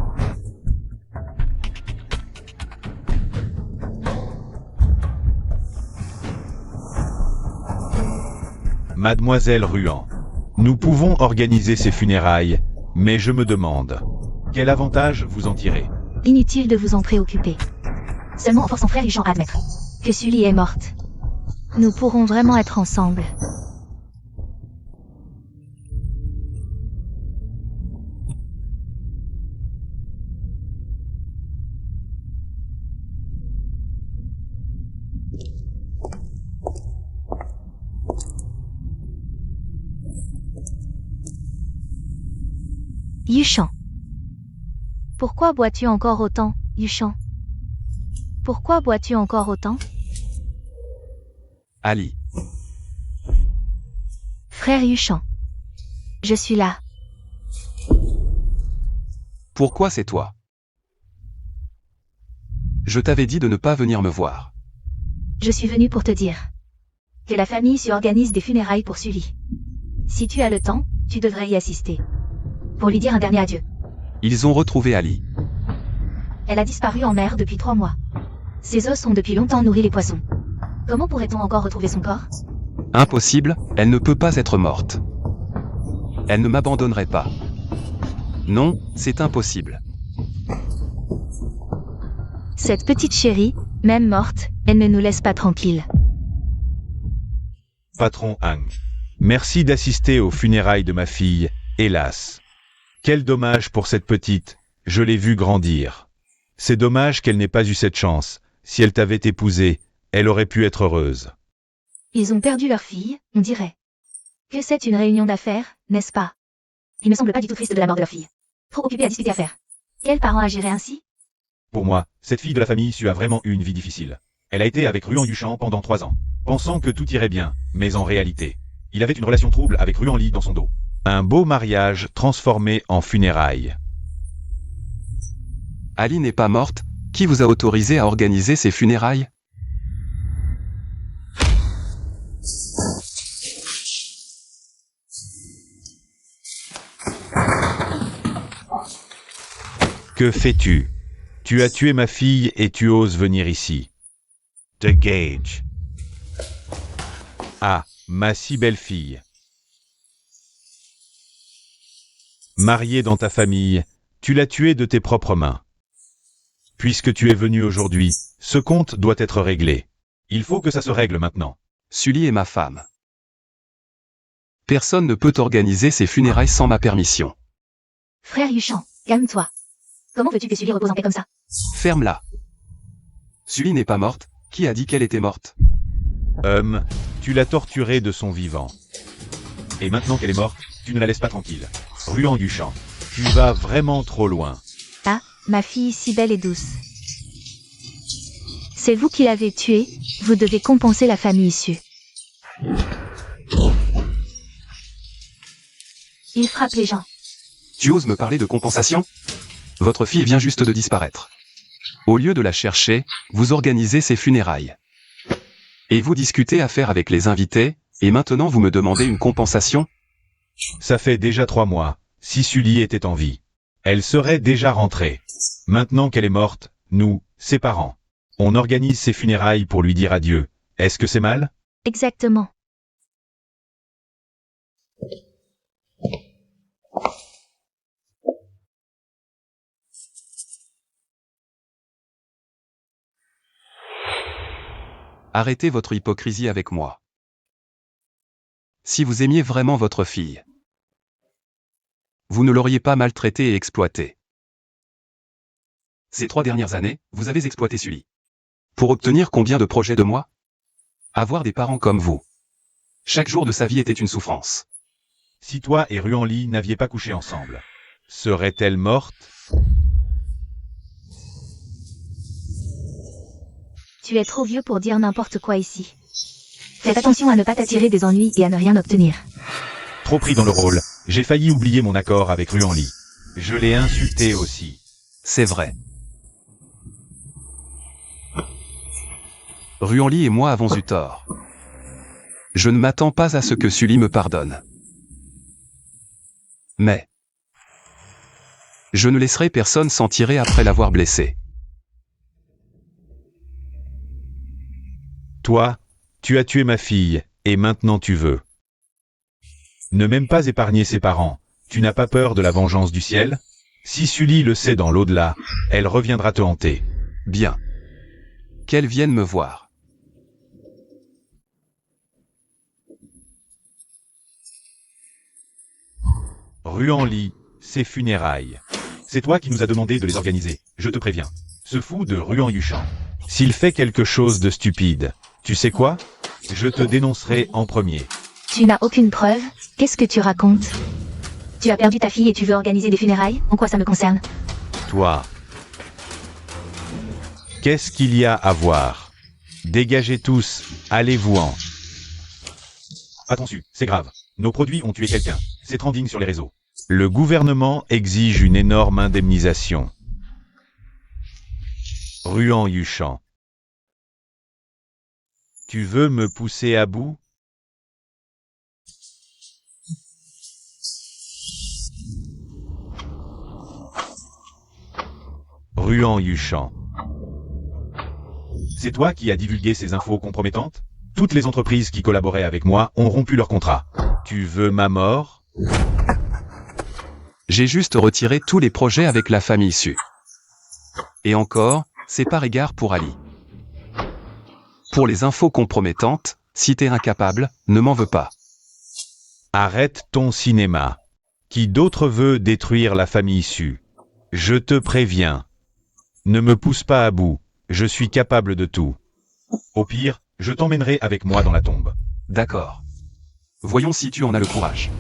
Mademoiselle Ruan, nous pouvons organiser ces funérailles, mais je me demande, quel avantage vous en tirez? Inutile de vous en préoccuper. Seulement on force son frère Yuchan à admettre que Sully est morte. Nous pourrons vraiment être ensemble. Yuchan. Pourquoi bois-tu encore autant, Yuchan? Pourquoi bois-tu encore autant? Ali. Frère Yuchan. Je suis là. Pourquoi c'est toi? Je t'avais dit de ne pas venir me voir. Je suis venue pour te dire que la famille Su organise des funérailles pour Sully. Si tu as le temps, tu devrais y assister. Pour lui dire un dernier adieu. Ils ont retrouvé Ali. Elle a disparu en mer depuis 3 mois. Ses os ont depuis longtemps nourri les poissons. Comment pourrait-on encore retrouver son corps? Impossible, elle ne peut pas être morte. Elle ne m'abandonnerait pas. Non, c'est impossible. Cette petite chérie, même morte, elle ne nous laisse pas tranquilles. Patron Hang. Merci d'assister aux funérailles de ma fille, hélas. Quel dommage pour cette petite, je l'ai vue grandir. C'est dommage qu'elle n'ait pas eu cette chance. Si elle t'avait épousé, elle aurait pu être heureuse. Ils ont perdu leur fille, on dirait. Que c'est une réunion d'affaires, n'est-ce pas? Il ne semble pas du tout triste de la mort de leur fille. Trop occupé à discuter affaires. Quels parents agiraient ainsi? Pour moi, cette fille de la famille Su a vraiment eu une vie difficile. Elle a été avec Ruan Yuchan pendant 3 ans, pensant que tout irait bien, mais en réalité, il avait une relation trouble avec Ruan Li dans son dos. Un beau mariage transformé en funérailles. Ali n'est pas morte, qui vous a autorisé à organiser ces funérailles? Que fais-tu? Tu as tué ma fille et tu oses venir ici. The Gage. Ah, ma si belle fille. Mariée dans ta famille, tu l'as tuée de tes propres mains. Puisque tu es venu aujourd'hui, ce compte doit être réglé. Il faut que ça se règle maintenant. Sully est ma femme. Personne ne peut organiser ces funérailles sans ma permission. Frère Yuchan, calme-toi. Comment veux-tu que Sully repose en paix comme ça? Ferme-la. Sully n'est pas morte, qui a dit qu'elle était morte? Tu l'as torturée de son vivant. Et maintenant qu'elle est morte, tu ne la laisses pas tranquille. Ruan Yuchan, tu vas vraiment trop loin. Ah, ma fille si belle et douce. C'est vous qui l'avez tuée, vous devez compenser la famille Su. Il frappe les gens. Tu oses me parler de compensation? Votre fille vient juste de disparaître. Au lieu de la chercher, vous organisez ces funérailles. Et vous discutez affaires avec les invités, et maintenant vous me demandez une compensation? Ça fait déjà 3 mois, si Sully était en vie. Elle serait déjà rentrée. Maintenant qu'elle est morte, nous, ses parents, on organise ses funérailles pour lui dire adieu. Est-ce que c'est mal? Exactement. Arrêtez votre hypocrisie avec moi. Si vous aimiez vraiment votre fille, vous ne l'auriez pas maltraitée et exploitée. Ces 3 dernières années, vous avez exploité Sully. Pour obtenir combien de projets de moi? Avoir des parents comme vous. Chaque jour de sa vie était une souffrance. Si toi et Ruan Li n'aviez pas couché ensemble, serait-elle morte? Tu es trop vieux pour dire n'importe quoi ici. Fais attention à ne pas t'attirer des ennuis et à ne rien obtenir. Trop pris dans le rôle, j'ai failli oublier mon accord avec Ruan Li. Je l'ai insulté aussi. C'est vrai. Ruan Li et moi avons eu tort. Je ne m'attends pas à ce que Sully me pardonne. Mais je ne laisserai personne s'en tirer après l'avoir blessé. Toi, tu as tué ma fille, et maintenant tu veux. Ne même pas épargner ses parents. Tu n'as pas peur de la vengeance du ciel? Si Sully le sait dans l'au-delà, elle reviendra te hanter. Bien. Qu'elle vienne me voir. Ruan Li, ses funérailles. C'est toi qui nous as demandé de les organiser, je te préviens. Ce fou de Ruan Yuchan. S'il fait quelque chose de stupide, tu sais quoi? Je te dénoncerai en premier. Tu n'as aucune preuve, qu'est-ce que tu racontes? Tu as perdu ta fille et tu veux organiser des funérailles, en quoi ça me concerne? Toi. Qu'est-ce qu'il y a à voir? Dégagez tous, allez-vous-en. Attention, c'est grave. Nos produits ont tué quelqu'un. C'est trending sur les réseaux. Le gouvernement exige une énorme indemnisation. Ruan Yuchan. Tu veux me pousser à bout? Ruan Yuchan. C'est toi qui as divulgué ces infos compromettantes? Toutes les entreprises qui collaboraient avec moi ont rompu leur contrat. Tu veux ma mort? J'ai juste retiré tous les projets avec la famille Su. Et encore, c'est par égard pour Ali. Pour les infos compromettantes, si t'es incapable, ne m'en veux pas. Arrête ton cinéma. Qui d'autre veut détruire la famille Su? Je te préviens. Ne me pousse pas à bout, je suis capable de tout. Au pire, je t'emmènerai avec moi dans la tombe. D'accord. Voyons si tu en as le courage.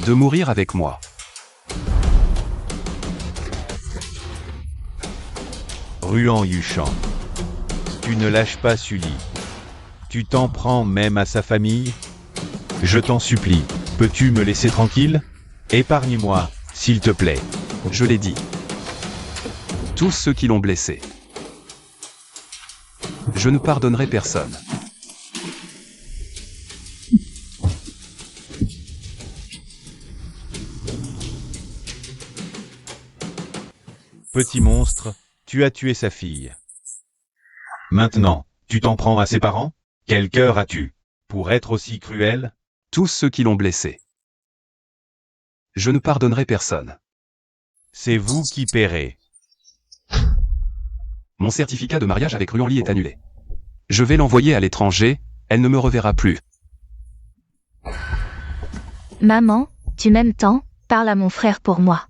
De mourir avec moi. Ruan Yuchan. Tu ne lâches pas Sully. Tu t'en prends même à sa famille? Je t'en supplie, peux-tu me laisser tranquille? Épargne-moi, s'il te plaît. Je l'ai dit. Tous ceux qui l'ont blessé. Je ne pardonnerai personne. Petit monstre, tu as tué sa fille. Maintenant, tu t'en prends à ses parents? Quel cœur as-tu pour être aussi cruel? Tous ceux qui l'ont blessé. Je ne pardonnerai personne. C'est vous qui paierez. Mon certificat de mariage avec Ruan Li est annulé. Je vais l'envoyer à l'étranger, elle ne me reverra plus. Maman, tu m'aimes tant, parle à mon frère pour moi.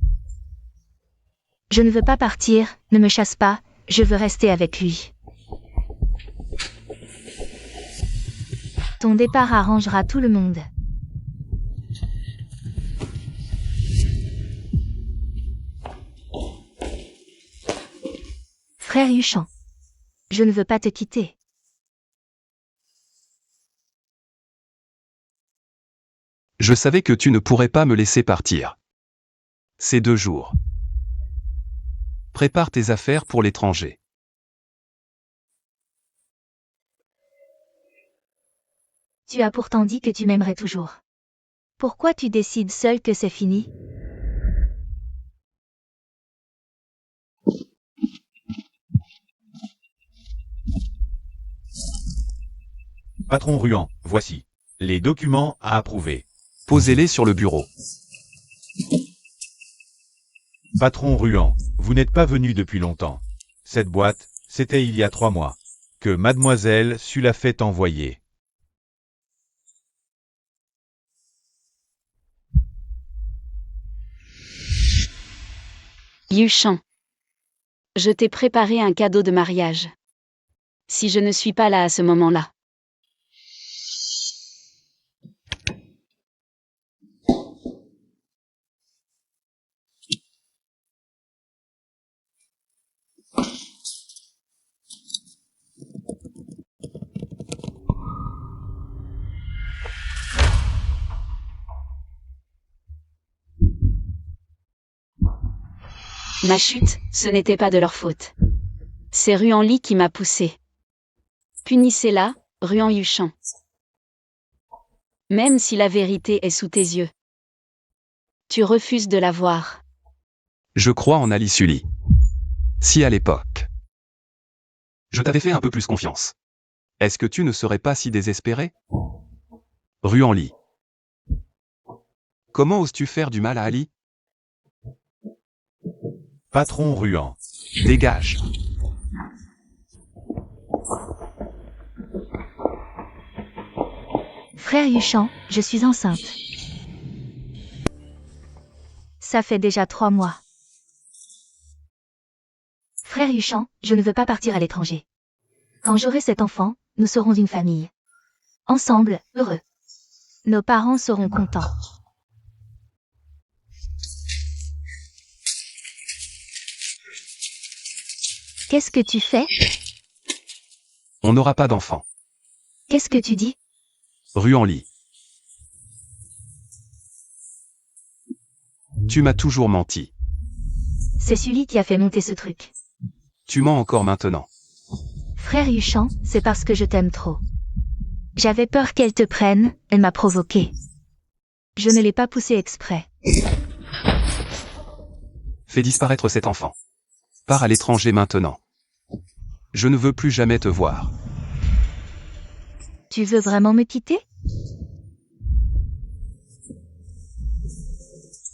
Je ne veux pas partir, ne me chasse pas, je veux rester avec lui. Ton départ arrangera tout le monde. Frère Yuchan. Je ne veux pas te quitter. Je savais que tu ne pourrais pas me laisser partir. Ces 2 jours. Prépare tes affaires pour l'étranger. Tu as pourtant dit que tu m'aimerais toujours. Pourquoi tu décides seul que c'est fini? Patron Ruan, voici les documents à approuver. Posez-les sur le bureau. Patron Ruan, vous n'êtes pas venu depuis longtemps. Cette boîte, c'était il y a 3 mois que mademoiselle Su l'a fait envoyer. Yuchan. Je t'ai préparé un cadeau de mariage. Si je ne suis pas là à ce moment-là. Ma chute, ce n'était pas de leur faute. C'est Ruan Li qui m'a poussé. Punissez-la, Ruan Yuchan. Même si la vérité est sous tes yeux. Tu refuses de la voir. Je crois en Ali Sully. Si à l'époque, je t'avais fait un peu plus confiance, est-ce que tu ne serais pas si désespéré? Ruan Li. Comment oses-tu faire du mal à Ali? Patron Ruan. Dégage. Frère Yuchan, je suis enceinte. Ça fait déjà 3 mois. Frère Yuchan, je ne veux pas partir à l'étranger. Quand j'aurai cet enfant, nous serons une famille. Ensemble, heureux. Nos parents seront contents. Qu'est-ce que tu fais? On n'aura pas d'enfant. Qu'est-ce que tu dis? Ruan Li. Tu m'as toujours menti. C'est Sully qui a fait monter ce truc. Tu mens encore maintenant. Frère Yuchan, c'est parce que je t'aime trop. J'avais peur qu'elle te prenne, elle m'a provoqué. Je ne l'ai pas poussé exprès. Fais disparaître cet enfant. Pars à l'étranger maintenant. Je ne veux plus jamais te voir. Tu veux vraiment me quitter?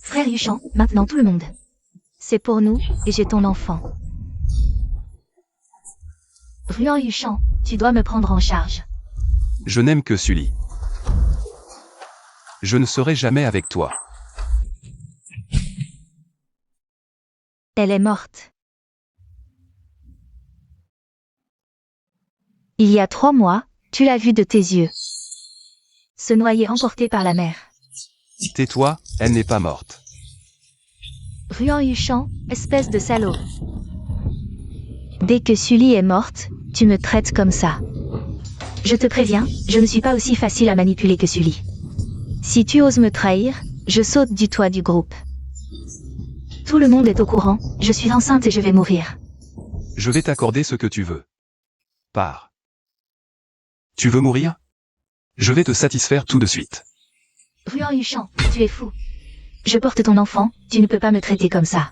Frère Yuchan, maintenant tout le monde. C'est pour nous, et j'ai ton enfant. Ruan Yuchan, tu dois me prendre en charge. Je n'aime que Sully. Je ne serai jamais avec toi. Elle est morte. Il y a 3 mois, tu l'as vue de tes yeux. Se noyer emportée par la mer. Tais-toi, elle n'est pas morte. Ruan Yuchan, espèce de salaud. Dès que Sully est morte, tu me traites comme ça. Je te préviens, je ne suis pas aussi facile à manipuler que Sully. Si tu oses me trahir, je saute du toit du groupe. Tout le monde est au courant, je suis enceinte et je vais mourir. Je vais t'accorder ce que tu veux. Pars. Tu veux mourir? Je vais te satisfaire tout de suite. Ruan Yuchan, tu es fou. Je porte ton enfant, tu ne peux pas me traiter comme ça.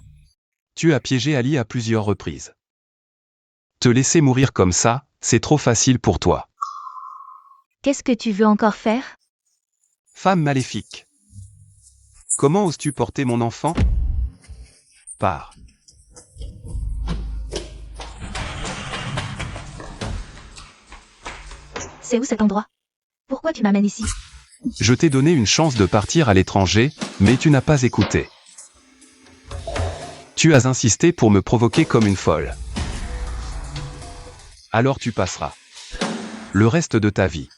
Tu as piégé Ali à plusieurs reprises. Te laisser mourir comme ça, c'est trop facile pour toi. Qu'est-ce que tu veux encore faire? Femme maléfique. Comment oses-tu porter mon enfant? Pars. C'est où cet endroit? Pourquoi tu m'amènes ici? Je t'ai donné une chance de partir à l'étranger, mais tu n'as pas écouté. Tu as insisté pour me provoquer comme une folle. Alors tu passeras le reste de ta vie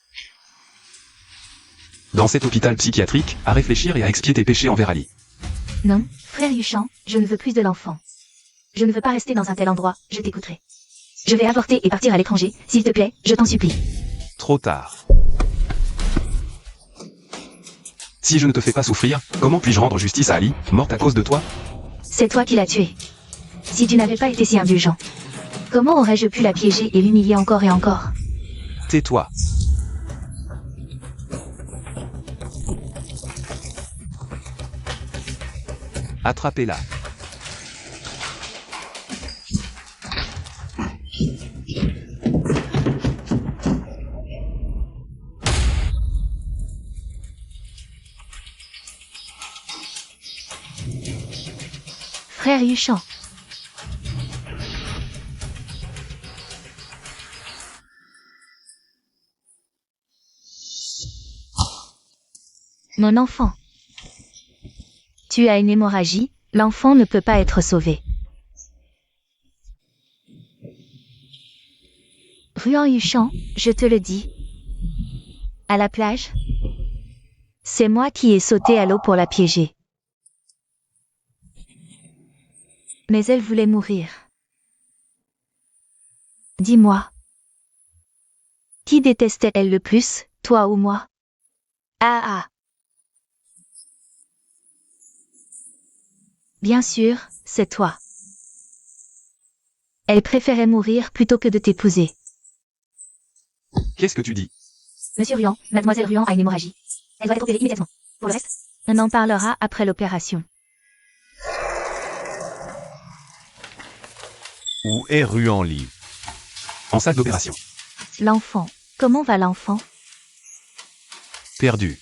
dans cet hôpital psychiatrique, à réfléchir et à expier tes péchés envers Ali. Non, frère Yuchan, je ne veux plus de l'enfant. Je ne veux pas rester dans un tel endroit, je t'écouterai. Je vais avorter et partir à l'étranger, s'il te plaît, je t'en supplie. Trop tard. Si je ne te fais pas souffrir, comment puis-je rendre justice à Ali, morte à cause de toi? C'est toi qui l'as tuée. Si tu n'avais pas été si indulgent, comment aurais-je pu la piéger et l'humilier encore et encore? Tais-toi. Attrapez-la. Frère Yuchan. Mon enfant. Tu as une hémorragie, l'enfant ne peut pas être sauvé. Ruan Yuchan, je te le dis. À la plage, c'est moi qui ai sauté à l'eau pour la piéger. Mais elle voulait mourir. Dis-moi. Qui détestait-elle le plus, toi ou moi? Ah ah. Bien sûr, c'est toi. Elle préférait mourir plutôt que de t'épouser. Qu'est-ce que tu dis? Monsieur Ruan, mademoiselle Ruan a une hémorragie. Elle doit être opérée immédiatement. Pour le reste, on en parlera après l'opération. Où est Ruan-Li? En salle d'opération. L'enfant. Comment va l'enfant? Perdu.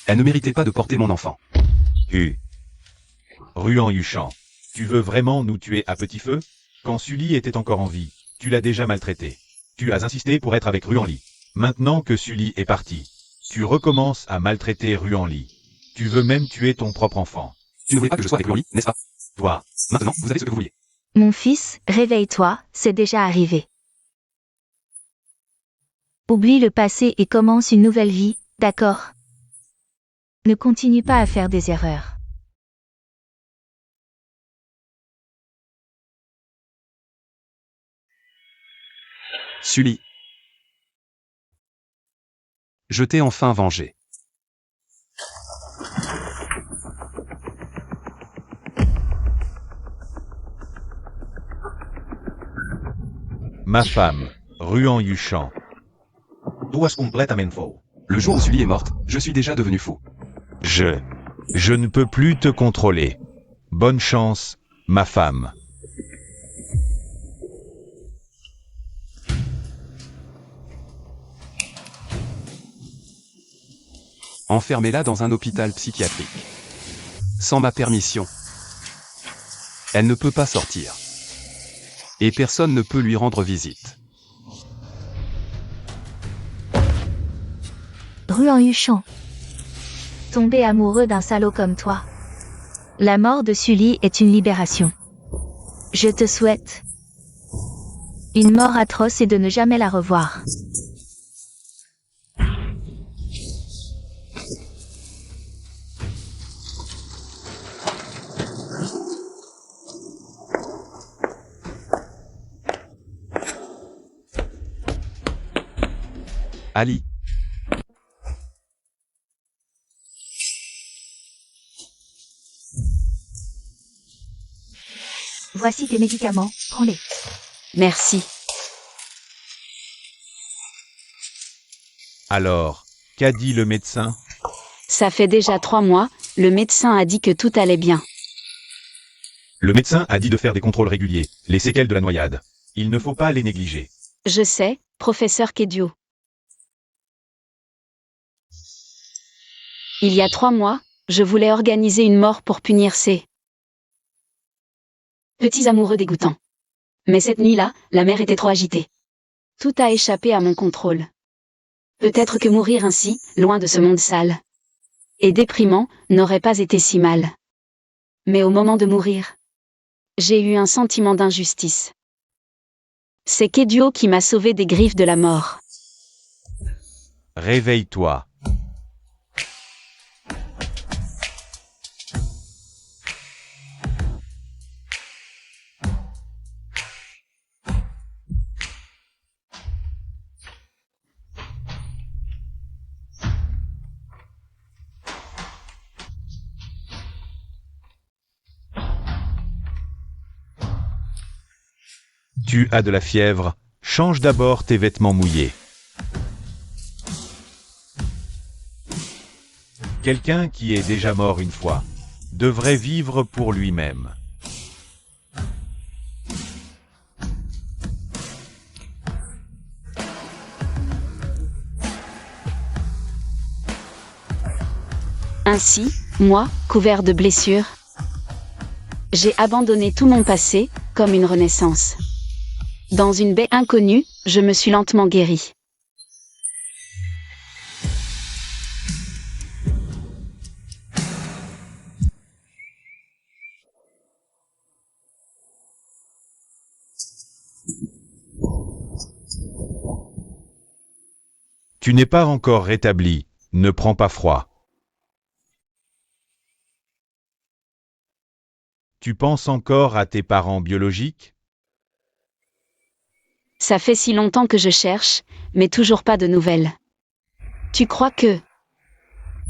Elle ne méritait pas de porter mon enfant. Ruan-Yuchan, tu veux vraiment nous tuer à petit feu? Quand Sully était encore en vie, tu l'as déjà maltraité. Tu as insisté pour être avec Ruan-Li. Maintenant que Sully est parti, tu recommences à maltraiter Ruan-Li. Tu veux même tuer ton propre enfant. Tu ne voulais pas que je sois avec Ruan-Li, n'est-ce pas? Toi, Maintenant, vous avez ce que vous vouliez. Mon fils, réveille-toi, c'est déjà arrivé. Oublie le passé et commence une nouvelle vie, d'accord? Ne continue pas à faire des erreurs. Sully. Je t'ai enfin vengé. Ma femme, Ruan Yuchan. Tu és completament fou. Le jour où Sully est morte, je suis déjà devenu fou. Je ne peux plus te contrôler. Bonne chance, ma femme. Enfermez-la dans un hôpital psychiatrique. Sans ma permission. Elle ne peut pas sortir. Et personne ne peut lui rendre visite. Ruan Yuchan. Tomber amoureux d'un salaud comme toi. La mort de Sully est une libération. Je te souhaite une mort atroce et de ne jamais la revoir. Ali. Voici tes médicaments, prends-les. Merci. Alors, qu'a dit le médecin? Ça fait déjà 3 mois, le médecin a dit que tout allait bien. Le médecin a dit de faire des contrôles réguliers, les séquelles de la noyade. Il ne faut pas les négliger. Je sais, professeur Kedio. Il y a 3 mois, je voulais organiser une mort pour punir ces petits amoureux dégoûtants. Mais cette nuit-là, la mer était trop agitée. Tout a échappé à mon contrôle. Peut-être que mourir ainsi, loin de ce monde sale et déprimant, n'aurait pas été si mal. Mais au moment de mourir, j'ai eu un sentiment d'injustice. C'est Kedio qui m'a sauvé des griffes de la mort. Réveille-toi. Tu as de la fièvre, change d'abord tes vêtements mouillés. Quelqu'un qui est déjà mort une fois devrait vivre pour lui-même. Ainsi, moi, couvert de blessures, j'ai abandonné tout mon passé, comme une renaissance. Dans une baie inconnue, je me suis lentement guéri. Tu n'es pas encore rétabli, ne prends pas froid. Tu penses encore à tes parents biologiques? Ça fait si longtemps que je cherche, mais toujours pas de nouvelles. Tu crois que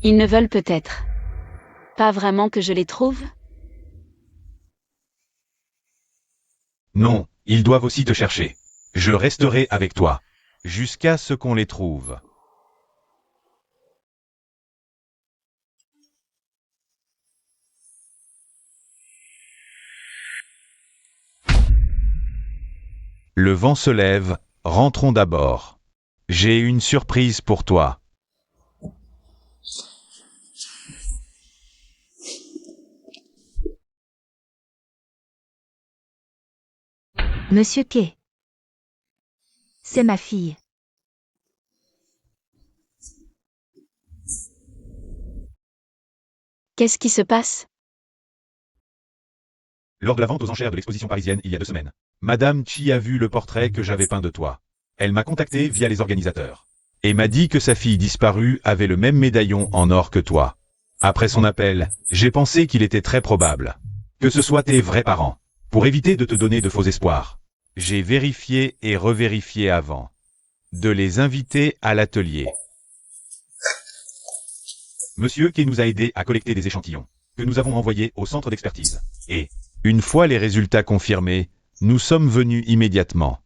ils ne veulent peut-être pas vraiment que je les trouve? Non, ils doivent aussi te chercher. Je resterai avec toi, jusqu'à ce qu'on les trouve. Le vent se lève, rentrons d'abord. J'ai une surprise pour toi. Monsieur Kay. C'est ma fille. Qu'est-ce qui se passe? Lors de la vente aux enchères de l'exposition parisienne il y a 2 semaines, Madame Chi a vu le portrait que j'avais peint de toi. Elle m'a contacté via les organisateurs et m'a dit que sa fille disparue avait le même médaillon en or que toi. Après son appel, j'ai pensé qu'il était très probable que ce soit tes vrais parents. Pour éviter de te donner de faux espoirs, j'ai vérifié et revérifié avant de les inviter à l'atelier. Monsieur Kay nous a aidés à collecter des échantillons que nous avons envoyés au centre d'expertise. Et, une fois les résultats confirmés, nous sommes venus immédiatement.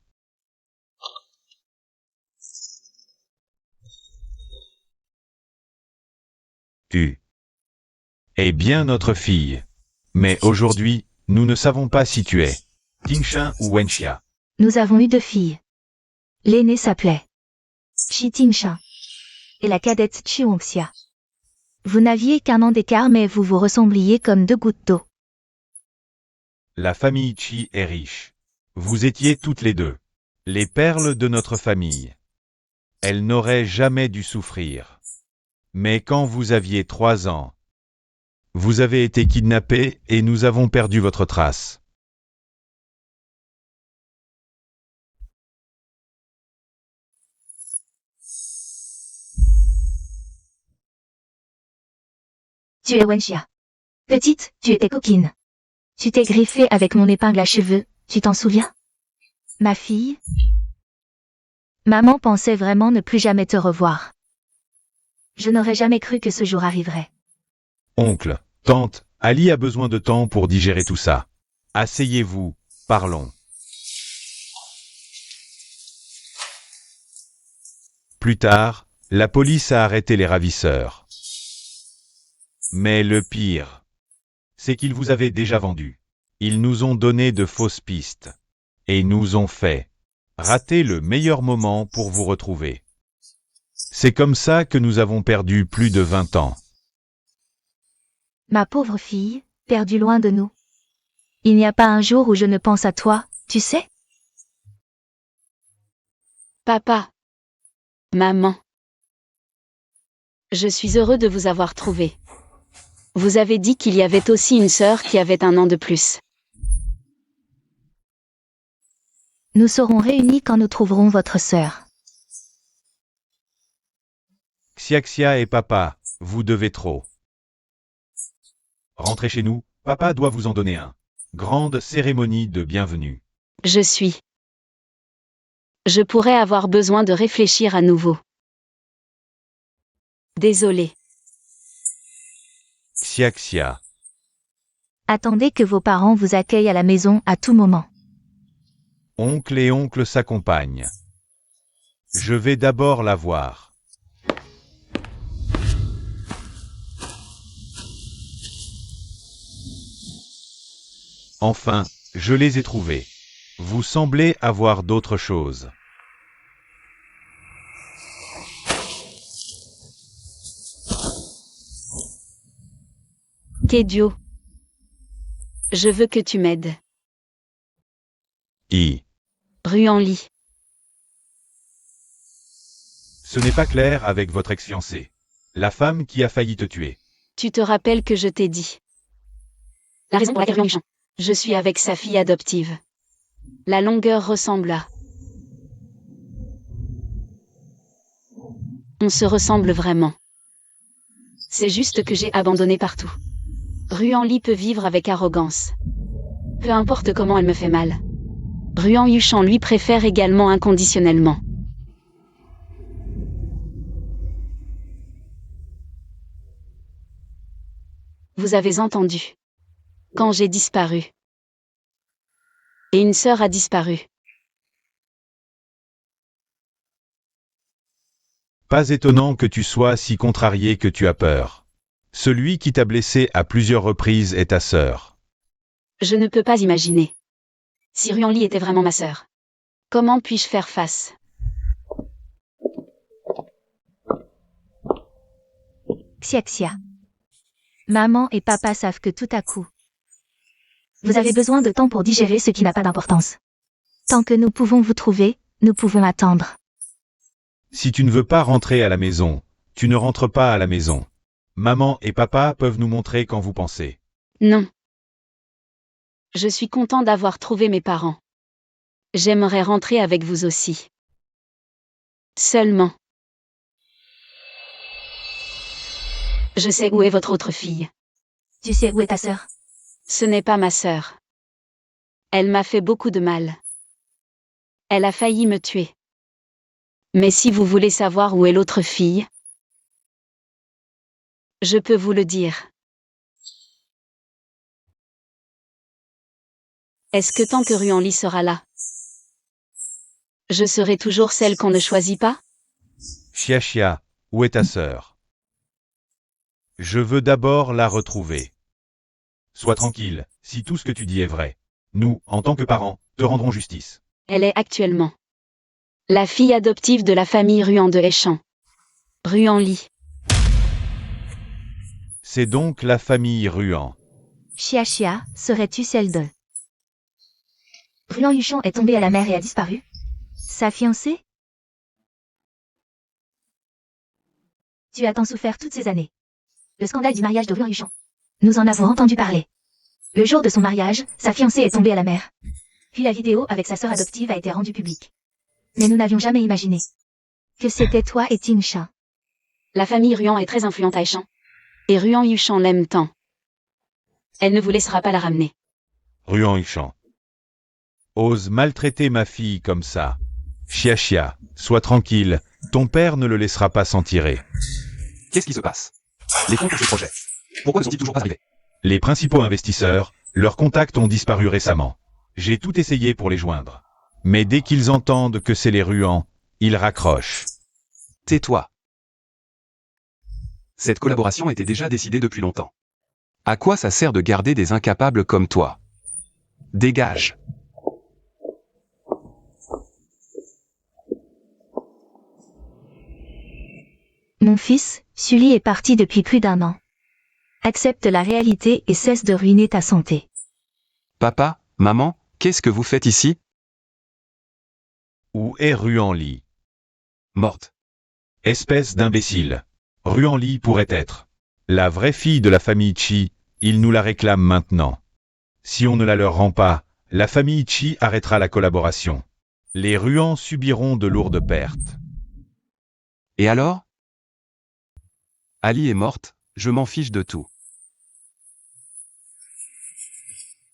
Tu es bien notre fille. Mais aujourd'hui, nous ne savons pas si tu es Tingshan ou Wenxia. Nous avons eu 2 filles. L'aînée s'appelait Chi Tingshan et la cadette Chi Hongxia. Vous n'aviez qu'1 an d'écart mais vous vous ressembliez comme 2 gouttes d'eau. La famille Chi est riche. Vous étiez toutes les deux les perles de notre famille. Elle n'aurait jamais dû souffrir. Mais quand vous aviez 3 ans, vous avez été kidnappés et nous avons perdu votre trace. Tu es Wenxia. Petite, tu étais coquine. Tu t'es griffée avec mon épingle à cheveux, tu t'en souviens? Ma fille? Maman pensait vraiment ne plus jamais te revoir. Je n'aurais jamais cru que ce jour arriverait. Oncle, tante, Ali a besoin de temps pour digérer tout ça. Asseyez-vous, parlons. Plus tard, la police a arrêté les ravisseurs. Mais le pire, c'est qu'ils vous avaient déjà vendu. Ils nous ont donné de fausses pistes. Et nous ont fait rater le meilleur moment pour vous retrouver. C'est comme ça que nous avons perdu plus de 20 ans. Ma pauvre fille, perdue loin de nous. Il n'y a pas un jour où je ne pense à toi, tu sais? Papa. Maman. Je suis heureux de vous avoir trouvé. Vous avez dit qu'il y avait aussi une sœur qui avait 1 an de plus. Nous serons réunis quand nous trouverons votre sœur. Xiaxia et papa, vous devez trop. Rentrez chez nous, papa doit vous en donner un. Grande cérémonie de bienvenue. Je pourrais avoir besoin de réfléchir à nouveau. Désolé. Xiaxia. Attendez que vos parents vous accueillent à la maison à tout moment. Oncle et oncle s'accompagnent. Je vais d'abord la voir. Enfin, je les ai trouvés. Vous semblez avoir d'autres choses. Kedio. Je veux que tu m'aides. Ruanli. Ce n'est pas clair avec votre ex-fiancée. La femme qui a failli te tuer. Tu te rappelles que je t'ai dit. La raison pour laquelle Ruan Yuchan. Je suis avec sa fille adoptive. La longueur ressemble à. On se ressemble vraiment. C'est juste que j'ai abandonné partout. Ruanli peut vivre avec arrogance. Peu importe comment elle me fait mal. Ruan Yuchan lui préfère également inconditionnellement. Vous avez entendu. Quand j'ai disparu. Et une sœur a disparu. Pas étonnant que tu sois si contrarié que tu as peur. Celui qui t'a blessé à plusieurs reprises est ta sœur. Je ne peux pas imaginer. Si Ruanli était vraiment ma sœur. Comment puis-je faire face? Xiaxia. Maman et papa savent que tout à coup. Vous avez besoin de temps pour digérer ce qui n'a pas d'importance. Tant que nous pouvons vous trouver, nous pouvons attendre. Si tu ne veux pas rentrer à la maison, tu ne rentres pas à la maison. Maman et papa peuvent nous montrer quand vous pensez. Non. Je suis content d'avoir trouvé mes parents. J'aimerais rentrer avec vous aussi. Seulement. Je sais où est votre autre fille. Tu sais où est ta sœur? Ce n'est pas ma sœur. Elle m'a fait beaucoup de mal. Elle a failli me tuer. Mais si vous voulez savoir où est l'autre fille, je peux vous le dire. Est-ce que tant que Ruanli sera là, je serai toujours celle qu'on ne choisit pas? Xiaxia, où est ta sœur? Je veux d'abord la retrouver. Sois tranquille, si tout ce que tu dis est vrai. Nous, en tant que parents, te rendrons justice. Elle est actuellement la fille adoptive de la famille Ruan de Échamps. Ruan-Li. C'est donc la famille Ruan. Chia Chia, serais-tu celle de Ruan Yuchan est tombée à la mer et a disparu? Sa fiancée? Tu as tant souffert toutes ces années. Le scandale du mariage de Ruan Yuchan. Nous en avons entendu parler. Le jour de son mariage, sa fiancée est tombée à la mer. Puis la vidéo avec sa sœur adoptive a été rendue publique. Mais nous n'avions jamais imaginé que c'était toi et Tingsha. La famille Ruan est très influente à Échamps. Et Ruan Yuchan l'aime tant. Elle ne vous laissera pas la ramener. Ruan Yuchan. Ose maltraiter ma fille comme ça. Chia Chia, sois tranquille, ton père ne le laissera pas s'en tirer. Qu'est-ce qui se passe? Les fonds pour ce projet. Pourquoi ne sont-ils toujours pas arrivés? Les principaux investisseurs, leurs contacts ont disparu récemment. J'ai tout essayé pour les joindre. Mais dès qu'ils entendent que c'est les Ruan, ils raccrochent. Tais-toi. Cette collaboration était déjà décidée depuis longtemps. À quoi ça sert de garder des incapables comme toi? Dégage. Mon fils, Sully est parti depuis plus d'1 an. Accepte la réalité et cesse de ruiner ta santé. Papa, maman, qu'est-ce que vous faites ici? Où est Ruan-Li? Morte. Espèce d'imbécile. Ruan-Li pourrait être la vraie fille de la famille Chi, ils nous la réclament maintenant. Si on ne la leur rend pas, la famille Chi arrêtera la collaboration. Les Ruan subiront de lourdes pertes. Et alors? Ali est morte, je m'en fiche de tout.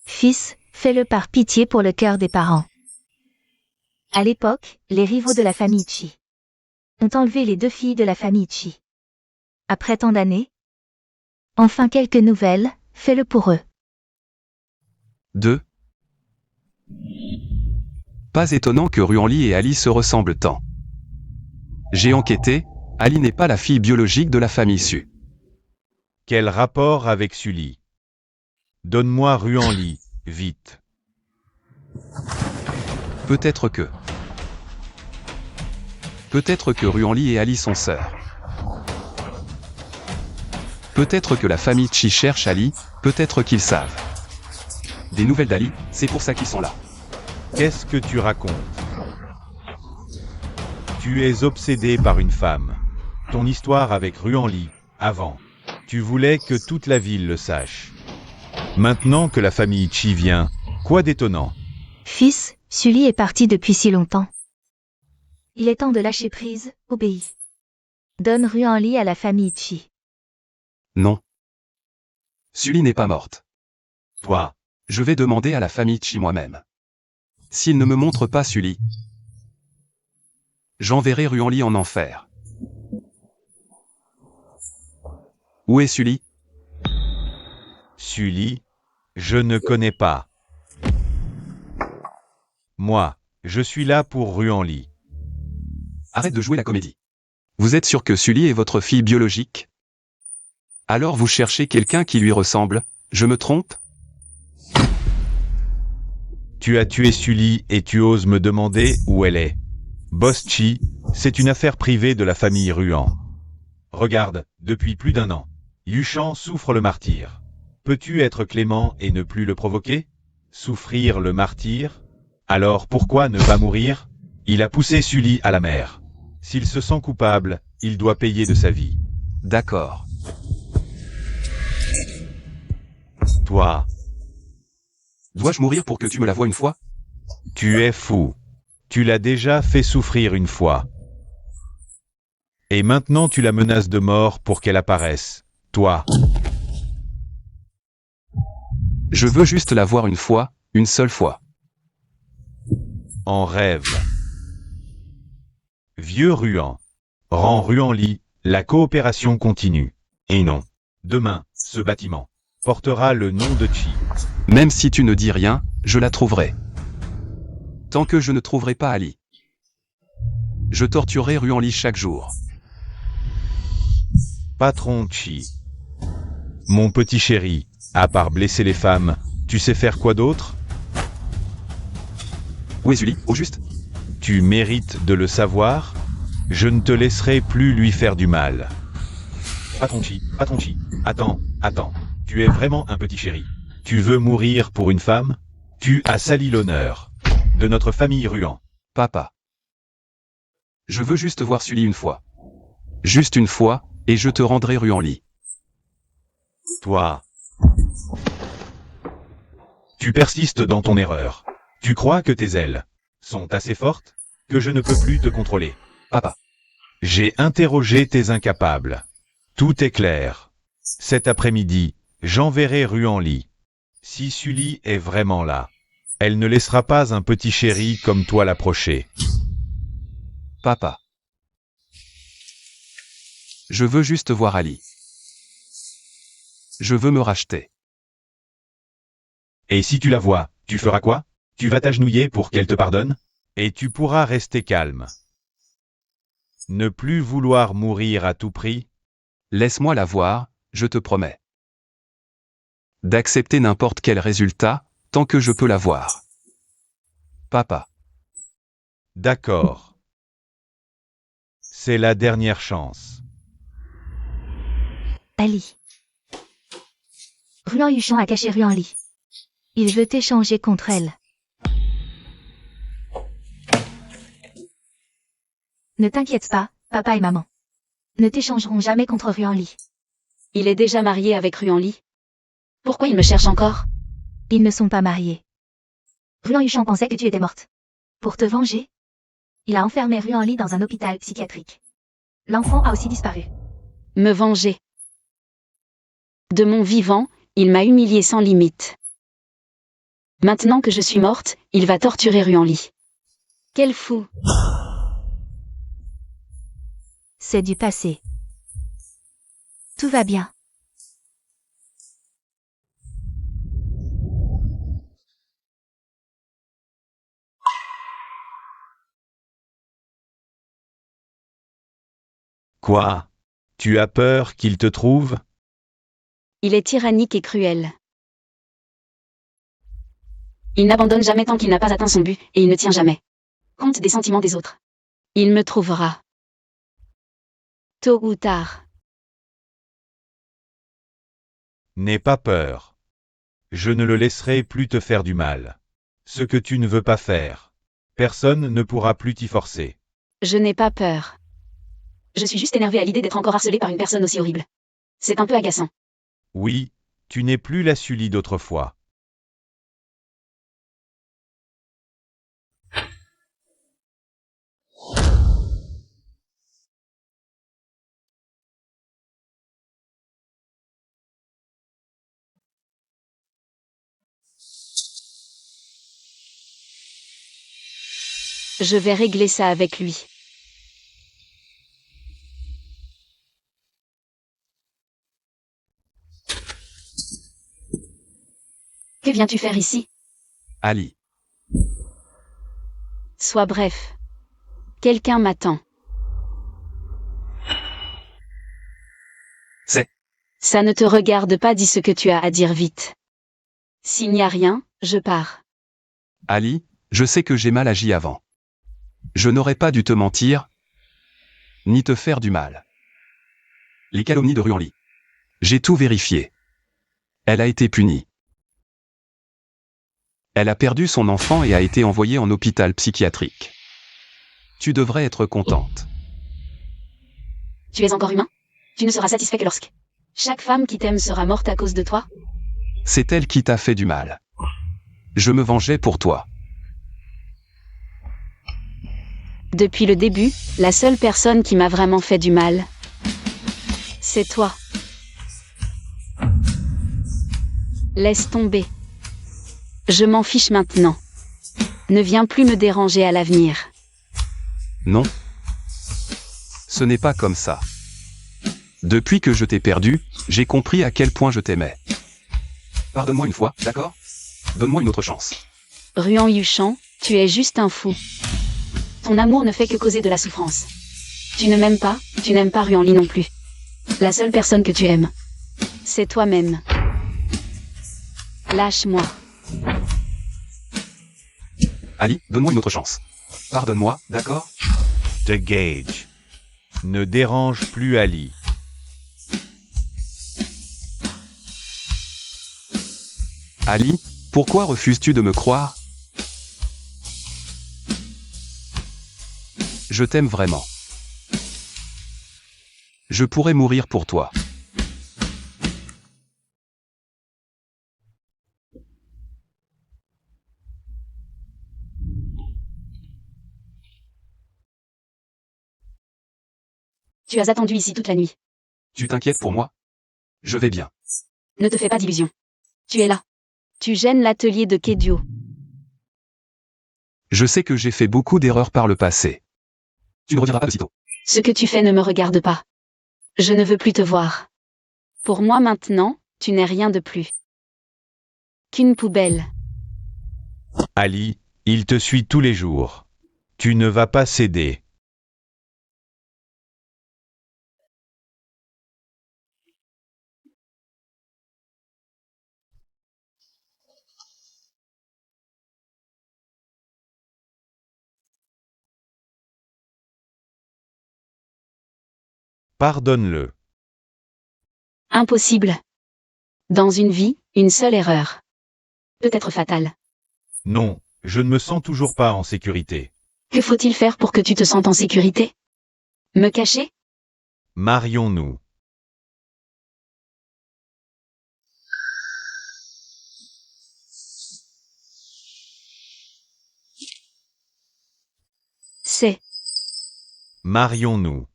Fils, fais-le par pitié pour le cœur des parents. À l'époque, les rivaux de la famille Chi ont enlevé les 2 filles de la famille Chi. Après tant d'années, enfin quelques nouvelles, fais-le pour eux. 2. Pas étonnant que Ruan-Li et Ali se ressemblent tant. J'ai enquêté, Ali n'est pas la fille biologique de la famille Su. Quel rapport avec Sully? Donne-moi Ruan-Li, vite. Peut-être que Ruan-Li et Ali sont sœurs. Peut-être que la famille Chi cherche Ali, peut-être qu'ils savent. Des nouvelles d'Ali, c'est pour ça qu'ils sont là. Qu'est-ce que tu racontes? Tu es obsédé par une femme. Ton histoire avec Ruan-Li, avant. Tu voulais que toute la ville le sache. Maintenant que la famille Chi vient, quoi d'étonnant? Fils, Sully est parti depuis si longtemps. Il est temps de lâcher prise, obéis. Donne Ruan-Li à la famille Chi. Non. Sully n'est pas morte. Toi, Je vais demander à la famille Chi moi-même. S'il ne me montre pas Sully, j'enverrai Ruan-Li en enfer. Où est Sully? Sully, je ne connais pas. Moi, je suis là pour Ruan-Li. Arrête de jouer la comédie. Vous êtes sûr que Sully est votre fille biologique? Alors vous cherchez quelqu'un qui lui ressemble, je me trompe? Tu as tué Sully et tu oses me demander où elle est. Boss Chi, c'est une affaire privée de la famille Ruan. Regarde, depuis plus d'1 an, Yuchan souffre le martyre. Peux-tu être clément et ne plus le provoquer? Souffrir le martyre? Alors pourquoi ne pas mourir? Il a poussé Sully à la mer. S'il se sent coupable, il doit payer de sa vie. D'accord. Toi, Dois-je mourir pour que tu me la voies une fois? tu es fou. Tu l'as déjà fait souffrir une fois. Et maintenant tu la menaces de mort pour qu'elle apparaisse. Toi, Je veux juste la voir une fois, une seule fois. en rêve. Vieux Ruan. Rends Ruan-Li, la coopération continue. Et non. Demain, ce bâtiment portera le nom de Chi. Même si tu ne dis rien, je la trouverai. Tant que je ne trouverai pas Ali. Je torturerai Ruan-Li chaque jour. Patron Chi. Mon petit chéri, à part blesser les femmes, tu sais faire quoi d'autre? Où est Sully, au juste? Tu mérites de le savoir? Je ne te laisserai plus lui faire du mal. Patronchi, Patronchi. Attends. Tu es vraiment un petit chéri. Tu veux mourir pour une femme? Tu as sali l'honneur de notre famille Ruan. Papa. Je veux juste voir Sully une fois. Juste une fois, et je te rendrai Ruan-Li. Toi. Tu persistes dans ton erreur. Tu crois que tes ailes sont assez fortes que je ne peux plus te contrôler. Papa. J'ai interrogé tes incapables. Tout est clair. Cet après-midi, j'enverrai Ruan-Li. Si Sully est vraiment là, elle ne laissera pas un petit chéri comme toi l'approcher. Papa. Je veux juste voir Ali. Je veux me racheter. Et si tu la vois, tu feras quoi? Tu vas t'agenouiller pour qu'elle te pardonne? Et tu pourras rester calme. Ne plus vouloir mourir à tout prix? Laisse-moi la voir, je te promets. D'accepter n'importe quel résultat, tant que je peux la voir. Papa. D'accord. C'est la dernière chance. Ali. Ruan Yuchan a caché Ruan-Li. Il veut t'échanger contre elle. Ne t'inquiète pas, papa et maman. Ne t'échangeront jamais contre Ruan-Li. Il est déjà marié avec Ruan-Li. Pourquoi il me cherche encore? Ils ne sont pas mariés. Ruan Yuchan pensait que tu étais morte. Pour te venger, il a enfermé Ruan-Li dans un hôpital psychiatrique. L'enfant a aussi disparu. Me venger. De mon vivant, il m'a humilié sans limite. Maintenant que je suis morte, il va torturer Ruan-Li. Quel fou! C'est du passé. Tout va bien. Quoi? Tu as peur qu'il te trouve? Il est tyrannique et cruel. Il n'abandonne jamais tant qu'il n'a pas atteint son but, et il ne tient jamais compte des sentiments des autres. Il me trouvera. Tôt ou tard. N'aie pas peur. Je ne le laisserai plus te faire du mal. Ce que tu ne veux pas faire, personne ne pourra plus t'y forcer. Je n'ai pas peur. Je suis juste énervée à l'idée d'être encore harcelée par une personne aussi horrible. C'est un peu agaçant. Oui, tu n'es plus la Sully d'autrefois. Je vais régler ça avec lui. Que viens-tu faire ici? Ali. Sois bref. Quelqu'un m'attend. Ça ne te regarde pas, dis ce que tu as à dire vite. S'il n'y a rien, je pars. Ali, je sais que j'ai mal agi avant. Je n'aurais pas dû te mentir, ni te faire du mal. Les calomnies de Ruan-Li. J'ai tout vérifié. Elle a été punie. Elle a perdu son enfant et a été envoyée en hôpital psychiatrique. Tu devrais être contente. Tu es encore humain? Tu ne seras satisfait que lorsque chaque femme qui t'aime sera morte à cause de toi? C'est elle qui t'a fait du mal. Je me vengeais pour toi. Depuis le début, la seule personne qui m'a vraiment fait du mal, c'est toi. Laisse tomber. Je m'en fiche maintenant. Ne viens plus me déranger à l'avenir. Non. Ce n'est pas comme ça. Depuis que je t'ai perdu, j'ai compris à quel point je t'aimais. Pardonne-moi une fois, d'accord? Donne-moi une autre chance. Ruan Yuchan, tu es juste un fou. Ton amour ne fait que causer de la souffrance. Tu ne m'aimes pas, tu n'aimes pas Ruan-Li non plus. La seule personne que tu aimes, C'est toi-même. Lâche-moi. Ali, donne-moi une autre chance. Pardonne-moi, d'accord? The Gage. Ne dérange plus Ali. Ali, pourquoi refuses-tu de me croire? Je t'aime vraiment. Je pourrais mourir pour toi. Tu as attendu ici toute la nuit. Tu t'inquiètes pour moi? Je vais bien. Ne te fais pas d'illusions. Tu es là. Tu gênes l'atelier de Kedio. Je sais que j'ai fait beaucoup d'erreurs par le passé. Tu ne reviendras pas aussitôt. Ce que tu fais ne me regarde pas. Je ne veux plus te voir. Pour moi maintenant, tu n'es rien de plus qu'une poubelle. Ali, il te suit tous les jours. Tu ne vas pas céder. Pardonne-le. Impossible. Dans une vie, une seule erreur peut être fatale. Non, je ne me sens toujours pas en sécurité. Que faut-il faire pour que tu te sentes en sécurité? Me cacher? Marions-nous. C'est Marions-nous.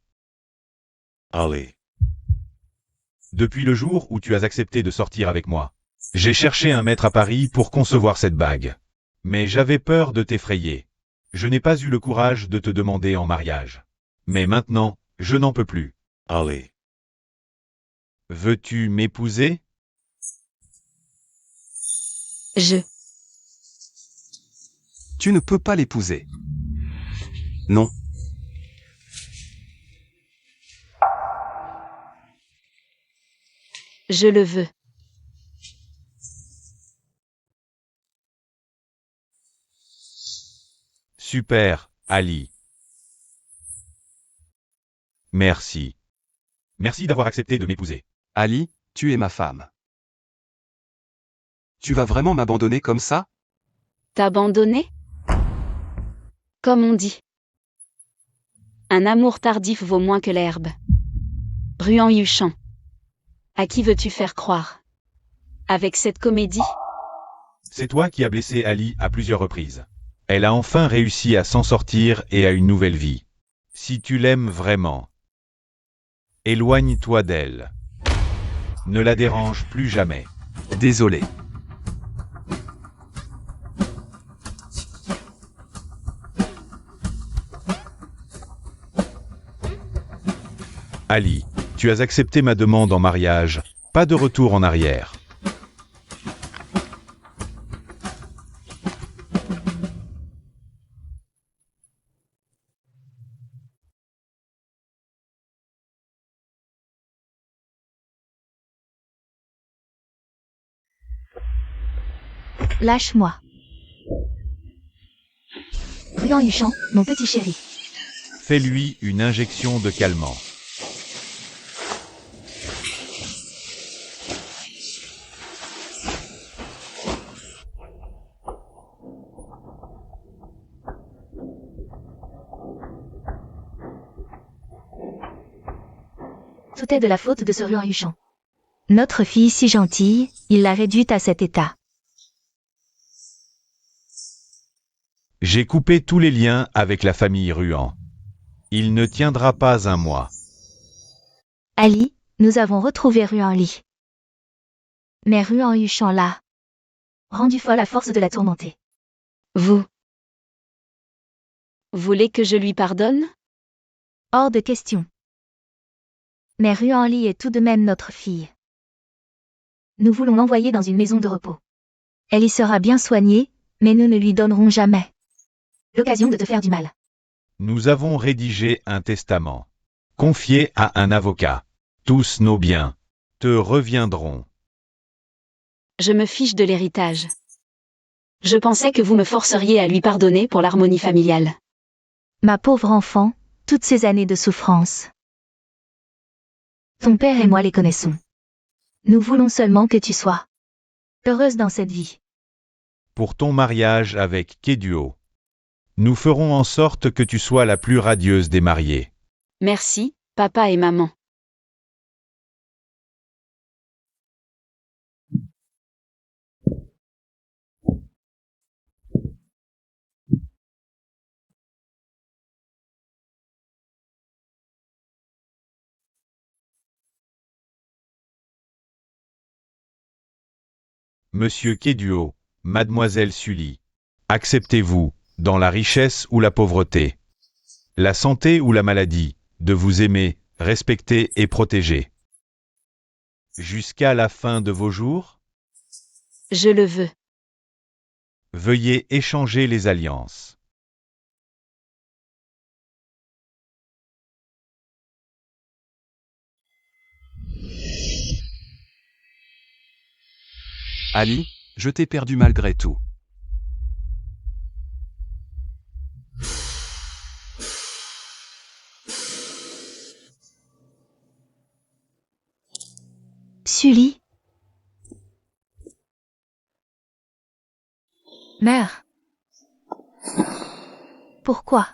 Allez. Depuis le jour où tu as accepté de sortir avec moi, j'ai cherché un maître à Paris pour concevoir cette bague. Mais j'avais peur de t'effrayer. Je n'ai pas eu le courage de te demander en mariage. Mais maintenant, je n'en peux plus. Allez. Veux-tu m'épouser? je. Tu ne peux pas l'épouser. Non. Je le veux. Super, Ali. Merci. Merci d'avoir accepté de m'épouser. Ali, tu es ma femme. Tu vas vraiment m'abandonner comme ça? T'abandonner? Comme on dit. Un amour tardif vaut moins que l'herbe. Ruan Yuchan. À qui veux-tu faire croire? Avec cette comédie? C'est toi qui as blessé Ali à plusieurs reprises. Elle a enfin réussi à s'en sortir et à une nouvelle vie. Si tu l'aimes vraiment, éloigne-toi d'elle. Ne la dérange plus jamais. Désolé. Ali, tu as accepté ma demande en mariage. Pas de retour en arrière. Lâche-moi. Ruan Yuchan, mon petit chéri. Fais-lui une injection de calmant. Tout est de la faute de ce Ruan Yuchan. Notre fille si gentille, il l'a réduite à cet état. J'ai coupé tous les liens avec la famille Ruan. Il ne tiendra pas un mois. Ali, nous avons retrouvé Ruan Li. Mais Ruan Yuchan l'a rendu folle à force de la tourmenter. Vous voulez que je lui pardonne? Hors de question. Mais Ruan Li est tout de même notre fille. Nous voulons l'envoyer dans une maison de repos. Elle y sera bien soignée, mais nous ne lui donnerons jamais l'occasion de te faire du mal. Nous avons rédigé un testament. Confié à un avocat. Tous nos biens. te reviendront. Je me fiche de l'héritage. Je pensais que vous me forceriez à lui pardonner pour l'harmonie familiale. Ma pauvre enfant, toutes ces années de souffrance. Ton père et moi les connaissons. Nous voulons seulement que tu sois heureuse dans cette vie. Pour ton mariage avec Keduo. Nous ferons en sorte que tu sois la plus radieuse des mariées. Merci, papa et maman. Monsieur Keduo, Mademoiselle Sully. Acceptez-vous, dans la richesse ou la pauvreté, la santé ou la maladie, de vous aimer, respecter et protéger. Jusqu'à la fin de vos jours, Je le veux. veuillez échanger les alliances. Ali, je t'ai perdu malgré tout. Sully. Mère. Pourquoi?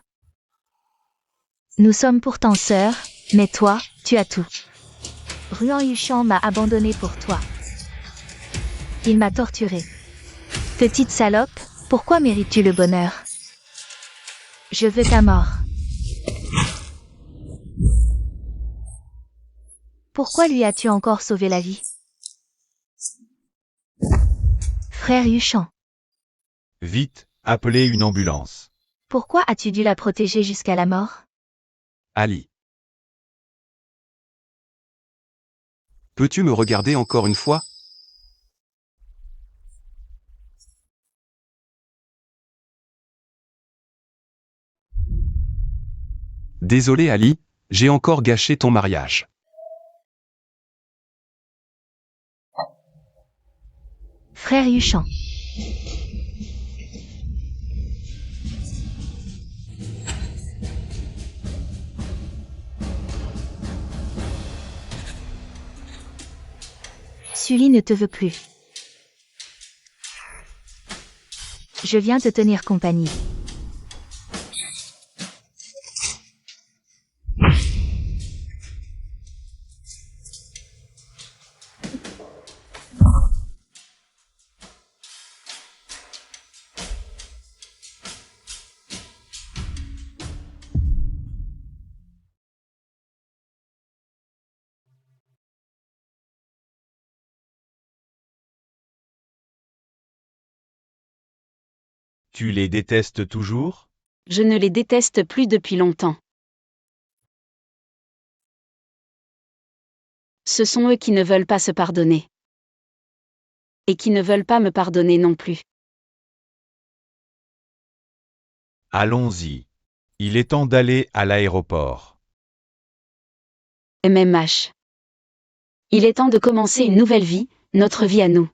Nous sommes pourtant sœurs, mais toi, tu as tout. Ruan Yuchan m'a abandonné pour toi. Il m'a torturée. Petite salope, pourquoi mérites-tu le bonheur? Je veux ta mort. Pourquoi lui as-tu encore sauvé la vie? Frère Yuchan, Vite, appelez une ambulance. pourquoi as-tu dû la protéger jusqu'à la mort? Ali. Peux-tu me regarder encore une fois? Désolé Ali, j'ai encore gâché ton mariage. Frère Yuchan. Sully ne te veut plus. Je viens te tenir compagnie. Tu les détestes toujours? Je ne les déteste plus depuis longtemps. Ce sont eux qui ne veulent pas se pardonner. Et qui ne veulent pas me pardonner non plus. Allons-y. Il est temps d'aller à l'aéroport. MMH. Il est temps de commencer une nouvelle vie, notre vie à nous.